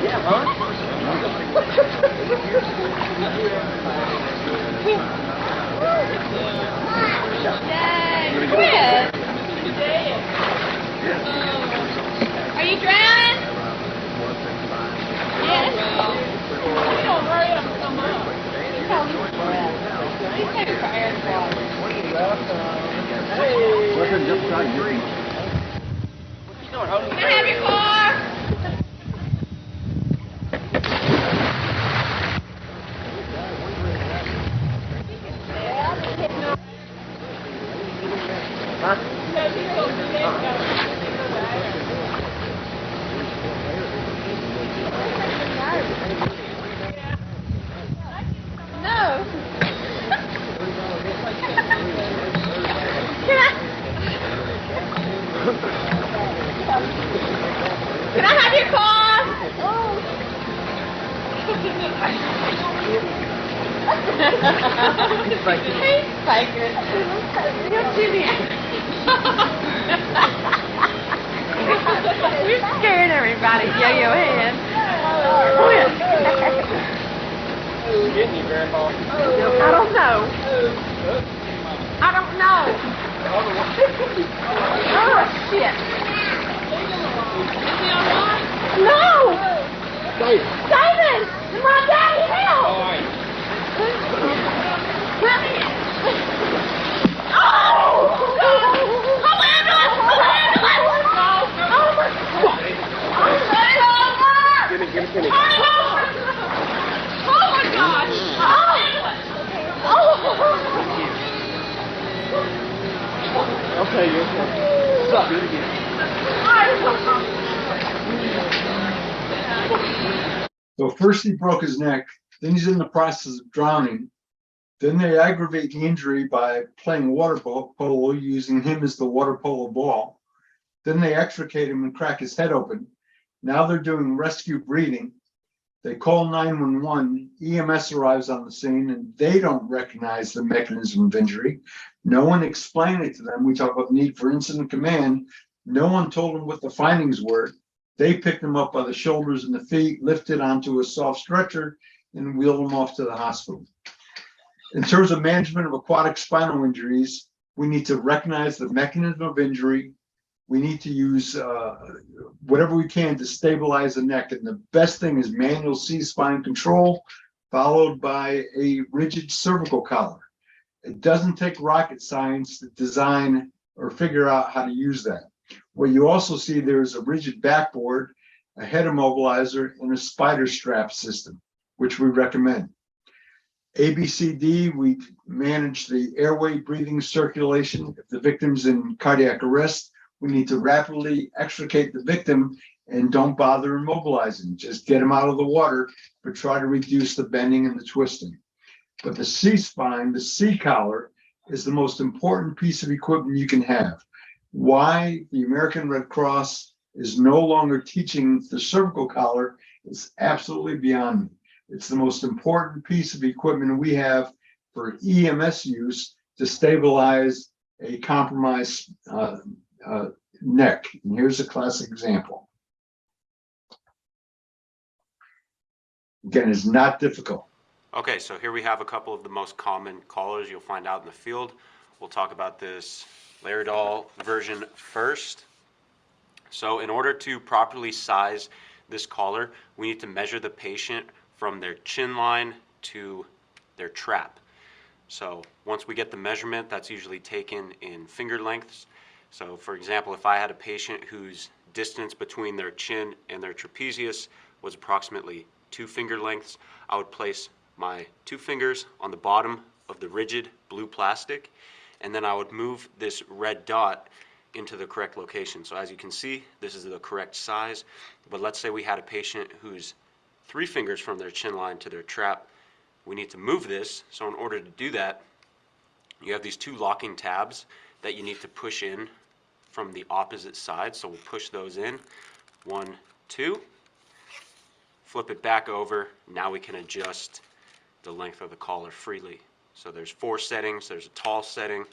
Speaker 2: Yeah, huh?
Speaker 3: Chris! Are you drowning? Yes. Don't hurry up and come up. He's taking for air water. Can I have your car? No. Can I have your car? Oh. He's faking. You're Jimmy. You're scaring everybody. Yo hand.
Speaker 2: Who's getting you, Grandpa?
Speaker 3: I don't know. I don't know. Oh, shit. No! David! My daddy, help! Oh! Call ambulance! Call ambulance! Oh my God!
Speaker 2: Give me.
Speaker 3: Oh my God!
Speaker 2: Okay, you're okay. Stop, do it again.
Speaker 1: So first he broke his neck, then he's in the process of drowning. Then they aggravate the injury by playing water polo, using him as the water polo ball. Then they extricate him and crack his head open. Now they're doing rescue breathing. They call 911, EMS arrives on the scene, and they don't recognize the mechanism of injury. No one explained it to them. We talk about the need for incident command. No one told them what the findings were. They picked him up by the shoulders and the feet, lifted onto a soft stretcher, and wheeled him off to the hospital. In terms of management of aquatic spinal injuries, we need to recognize the mechanism of injury. We need to use whatever we can to stabilize the neck. And the best thing is manual C-spine control, followed by a rigid cervical collar. It doesn't take rocket science to design or figure out how to use that. What you also see, there's a rigid backboard, a head immobilizer, and a spider strap system, which we recommend. ABCD, we manage the airway, breathing, circulation. If the victim's in cardiac arrest, we need to rapidly extricate the victim and don't bother immobilizing. Just get him out of the water, but try to reduce the bending and the twisting. But the C-spine, the C-collar, is the most important piece of equipment you can have. Why the American Red Cross is no longer teaching the cervical collar is absolutely beyond me. It's the most important piece of equipment we have for EMS use to stabilize a compromised neck. And here's a classic example. Again, it's not difficult.
Speaker 6: Okay, so here we have a couple of the most common collars you'll find out in the field. We'll talk about this Laerdal version first. So in order to properly size this collar, we need to measure the patient from their chin line to their trap. So once we get the measurement, that's usually taken in finger lengths. So for example, if I had a patient whose distance between their chin and their trapezius was approximately 2 finger lengths, I would place my 2 fingers on the bottom of the rigid blue plastic, and then I would move this red dot into the correct location. So as you can see, this is the correct size, but let's say we had a patient who's 3 fingers from their chin line to their trap. We need to move this. So in order to do that, you have these 2 locking tabs that you need to push in from the opposite side. So we'll push those in. 1, 2. Flip it back over. Now we can adjust the length of the collar freely. So there's 4 settings. There's a tall setting.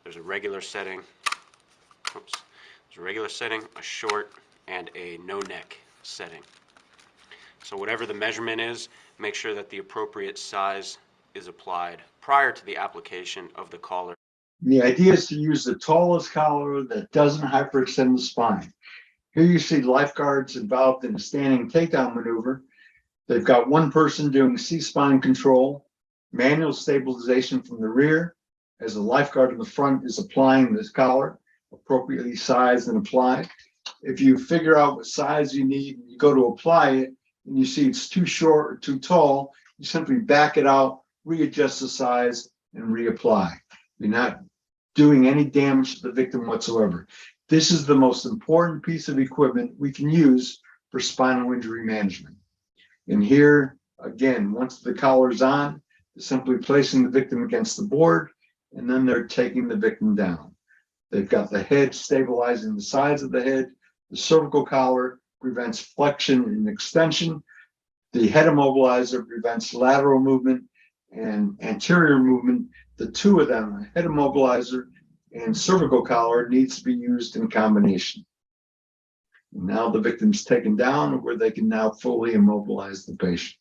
Speaker 6: There's a regular setting. Oops. There's a regular setting, a short, and a no neck setting. So whatever the measurement is, make sure that the appropriate size is applied prior to the application of the collar.
Speaker 1: The idea is to use the tallest collar that doesn't hyperextend the spine. Here you see lifeguards involved in a standing takedown maneuver. They've got one person doing C-spine control, manual stabilization from the rear, as the lifeguard in the front is applying this collar, appropriately sized and applied. If you figure out what size you need, and you go to apply it, and you see it's too short or too tall, you simply back it out, readjust the size, and reapply. You're not doing any damage to the victim whatsoever. This is the most important piece of equipment we can use for spinal injury management. And here, again, once the collar's on, they're simply placing the victim against the board, and then they're taking the victim down. They've got the head stabilizing the sides of the head. The cervical collar prevents flexion and extension. The head immobilizer prevents lateral movement and anterior movement. The 2 of them, head immobilizer and cervical collar, needs to be used in combination. Now the victim's taken down where they can now fully immobilize the patient.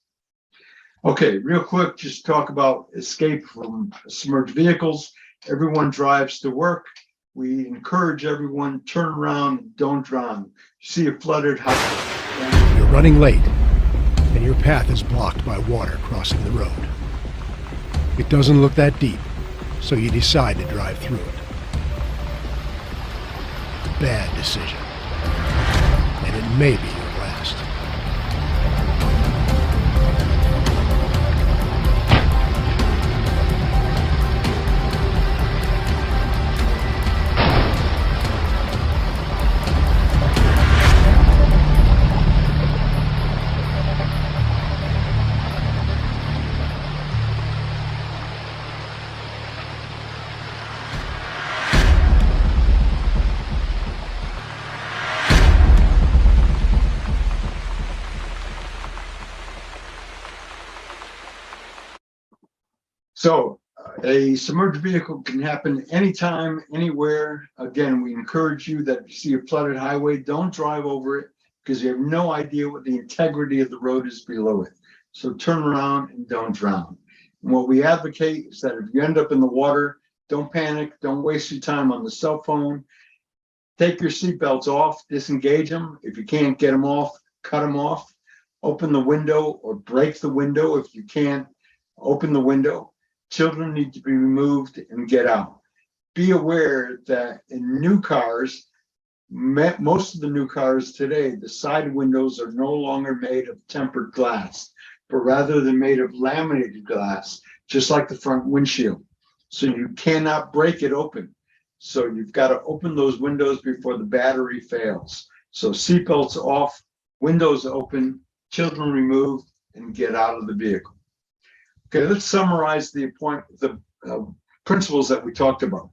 Speaker 1: Okay, real quick, just talk about escape from submerged vehicles. Everyone drives to work. We encourage everyone, turn around, don't drown. See a flooded house.
Speaker 4: You're running late, and your path is blocked by water crossing the road. It doesn't look that deep, so you decide to drive through it. Bad decision. And it may be your last.
Speaker 1: So a submerged vehicle can happen anytime, anywhere. Again, we encourage you that if you see a flooded highway, don't drive over it because you have no idea what the integrity of the road is below it. So turn around and don't drown. And what we advocate is that if you end up in the water, don't panic, don't waste your time on the cell phone. Take your seatbelts off, disengage them. If you can't get them off, cut them off. Open the window or break the window if you can't. Open the window. Children need to be removed and get out. Be aware that in new cars, most of the new cars today, the side windows are no longer made of tempered glass, but rather they're made of laminated glass, just like the front windshield. So you cannot break it open. So you've got to open those windows before the battery fails. So seatbelts off, windows open, children removed, and get out of the vehicle. Okay, let's summarize the principles that we talked about.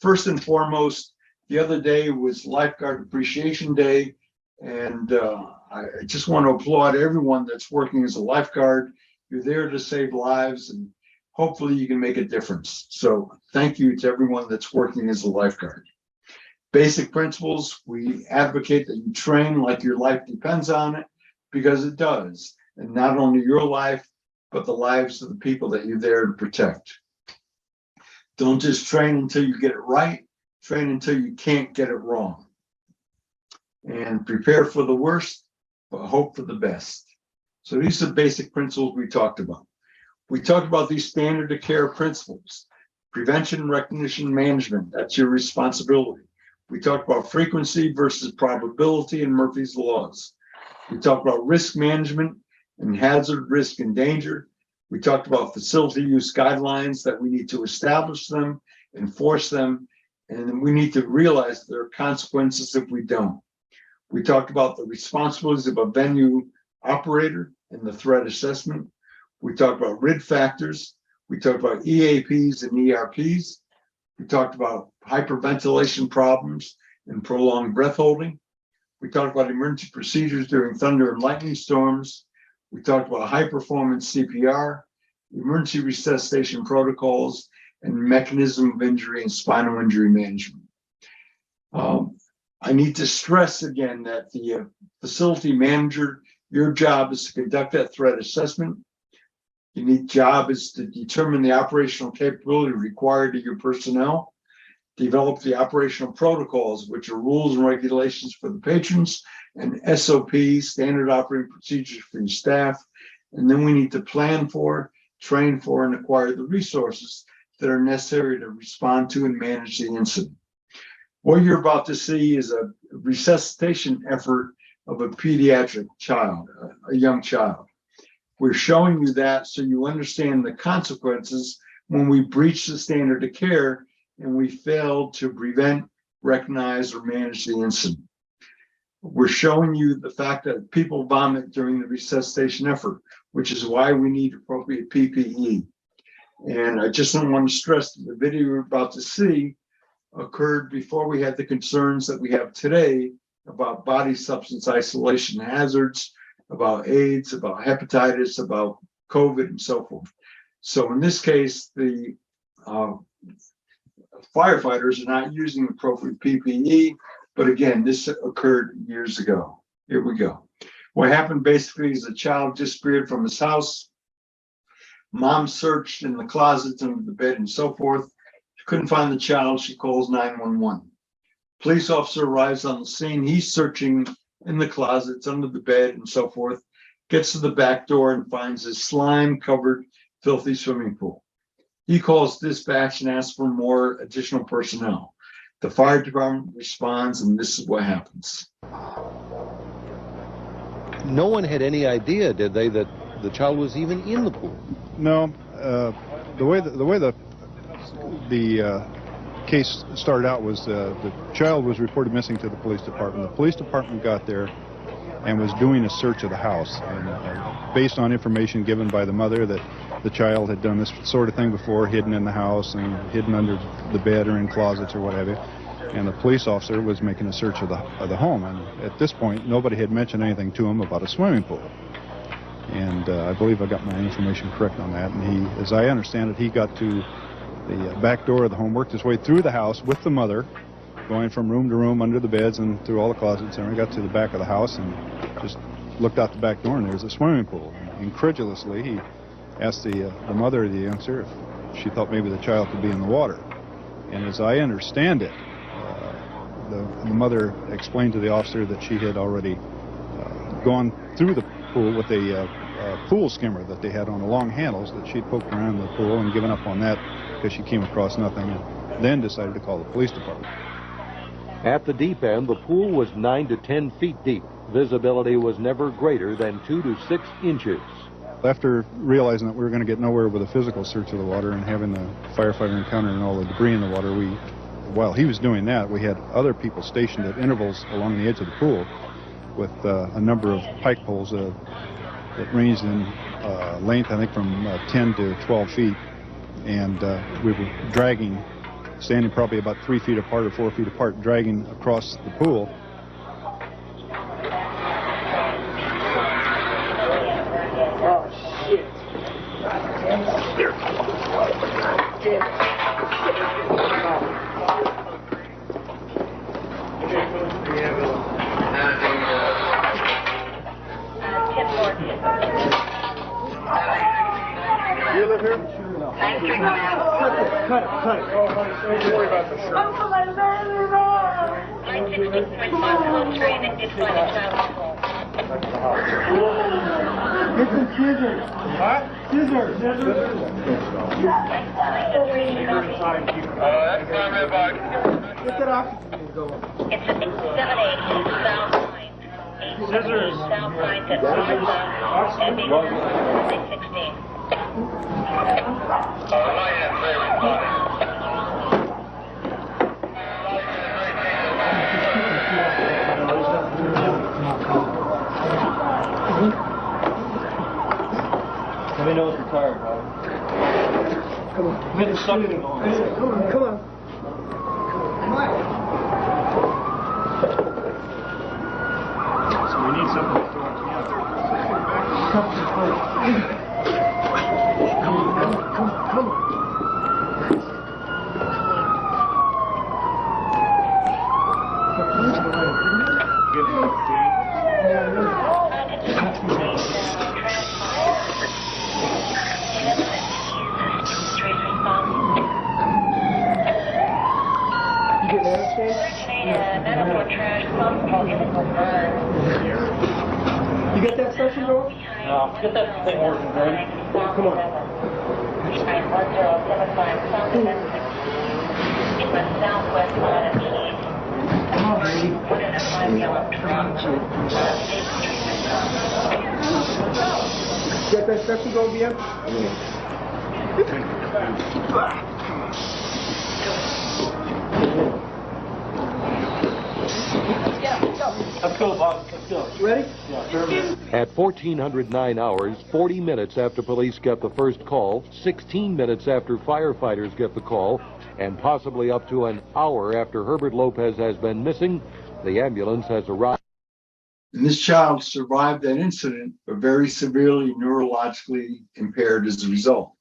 Speaker 1: First and foremost, the other day was Lifeguard Appreciation Day, and I just want to applaud everyone that's working as a lifeguard. You're there to save lives, and hopefully you can make a difference. So thank you to everyone that's working as a lifeguard. Basic principles, we advocate that you train like your life depends on it, because it does, and not only your life, but the lives of the people that you're there to protect. Don't just train until you get it right, train until you can't get it wrong. And prepare for the worst, but hope for the best. So these are the basic principles we talked about. We talked about these standard of care principles. Prevention, recognition, management, that's your responsibility. We talked about frequency versus probability and Murphy's laws. We talked about risk management and hazard, risk, and danger. We talked about facility use guidelines that we need to establish them, enforce them, and we need to realize there are consequences if we don't. We talked about the responsibilities of a venue operator and the threat assessment. We talked about RID factors. We talked about EAPs and ERPs. We talked about hyperventilation problems and prolonged breath holding. We talked about emergency procedures during thunder and lightning storms. We talked about high performance CPR, emergency resuscitation protocols, and mechanism of injury and spinal injury management. I need to stress again that the facility manager, your job is to conduct that threat assessment. Your job is to determine the operational capability required of your personnel, develop the operational protocols, which are rules and regulations for the patrons, and SOPs, standard operating procedures for your staff. And then we need to plan for, train for, and acquire the resources that are necessary to respond to and manage the incident. What you're about to see is a resuscitation effort of a pediatric child, a young child. We're showing you that so you understand the consequences when we breach the standard of care and we fail to prevent, recognize, or manage the incident. We're showing you the fact that people vomit during the resuscitation effort, which is why we need appropriate PPE. And I just don't want to stress that the video you're about to see occurred before we had the concerns that we have today about body substance isolation hazards, about AIDS, about hepatitis, about COVID, and so forth. So in this case, the firefighters are not using appropriate PPE, but again, this occurred years ago. Here we go. What happened basically is a child disappeared from his house. Mom searched in the closets, under the bed, and so forth. She couldn't find the child. She calls 911. Police officer arrives on the scene. He's searching in the closets, under the bed, and so forth. Gets to the back door and finds a slime-covered, filthy swimming pool. He calls dispatch and asks for more additional personnel. The fire department responds, and this is what happens.
Speaker 5: No one had any idea, did they, that the child was even in the pool?
Speaker 9: No. The way the case started out was the child was reported missing to the police department. The police department got there and was doing a search of the house. And based on information given by the mother that the child had done this sort of thing before, hidden in the house and hidden under the bed or in closets or what have you. And the police officer was making a search of the home. And at this point, nobody had mentioned anything to him about a swimming pool. And I believe I got my information correct on that. And he, as I understand it, he got to the back door of the home, worked his way through the house with the mother, going from room to room, under the beds and through all the closets, and we got to the back of the house and just looked out the back door, and there's a swimming pool. And incredulously, he asked the mother, the answer, if she thought maybe the child could be in the water. And as I understand it, the mother explained to the officer that she had already gone through the pool with a pool skimmer that they had on the long handles, that she'd poked around the pool and given up on that because she came across nothing, and then decided to call the police department.
Speaker 5: At the deep end, the pool was 9 to 10 feet deep. Visibility was never greater than 2 to 6 inches.
Speaker 9: After realizing that we were going to get nowhere with a physical search of the water and having the firefighter encountering all the debris in the water, while he was doing that, we had other people stationed at intervals along the edge of the pool with a number of pike poles that ranged in length, I think, from 10 to 12 feet. And we were dragging, standing probably about 3 feet apart or 4 feet apart, dragging across the pool.
Speaker 2: Oh, shit. You live here? No. Cut it. Don't worry about the shirt. Get some scissors. What? Scissors. That's not my bag. Get that oxygen go. It's 7-8 South Line. Scissors. South Line to and 16. Let me know if you're tired, Bob. Come on. Get the suction going. Come on. So we need something to throw on together. Come on. You get that session going? No, get that thing working, Gerry. Come on. Come on, baby. Get that session going, BM? Let's go, Bob. Let's go. You ready? Yeah, sure.
Speaker 5: At 1409 hours, 40 minutes after police get the first call, 16 minutes after firefighters get the call, and possibly up to an hour after Herbert Lopez has been missing, the ambulance has arrived.
Speaker 1: And this child survived that incident, but very severely neurologically impaired as a result.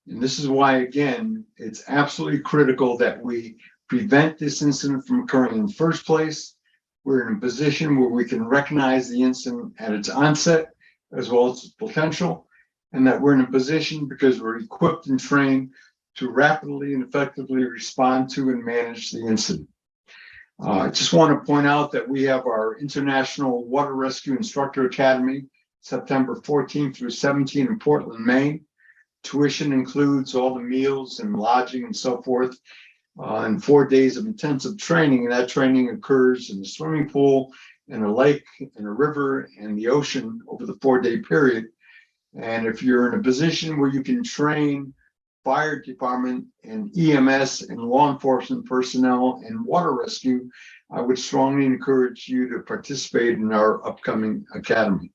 Speaker 1: And this is why, again, it's absolutely critical that we prevent this incident from occurring in the first place. We're in a position where we can recognize the incident at its onset, as well as its potential, and that we're in a position because we're equipped and trained to rapidly and effectively respond to and manage the incident. I just want to point out that we have our International Water Rescue Instructor Academy, September 14th through 17th in Portland, Maine. Tuition includes all the meals and lodging and so forth, and 4 days of intensive training. And that training occurs in the swimming pool, in a lake, in a river, and the ocean over the 4-day period. And if you're in a position where you can train fire department and EMS and law enforcement personnel and water rescue, I would strongly encourage you to participate in our upcoming academy.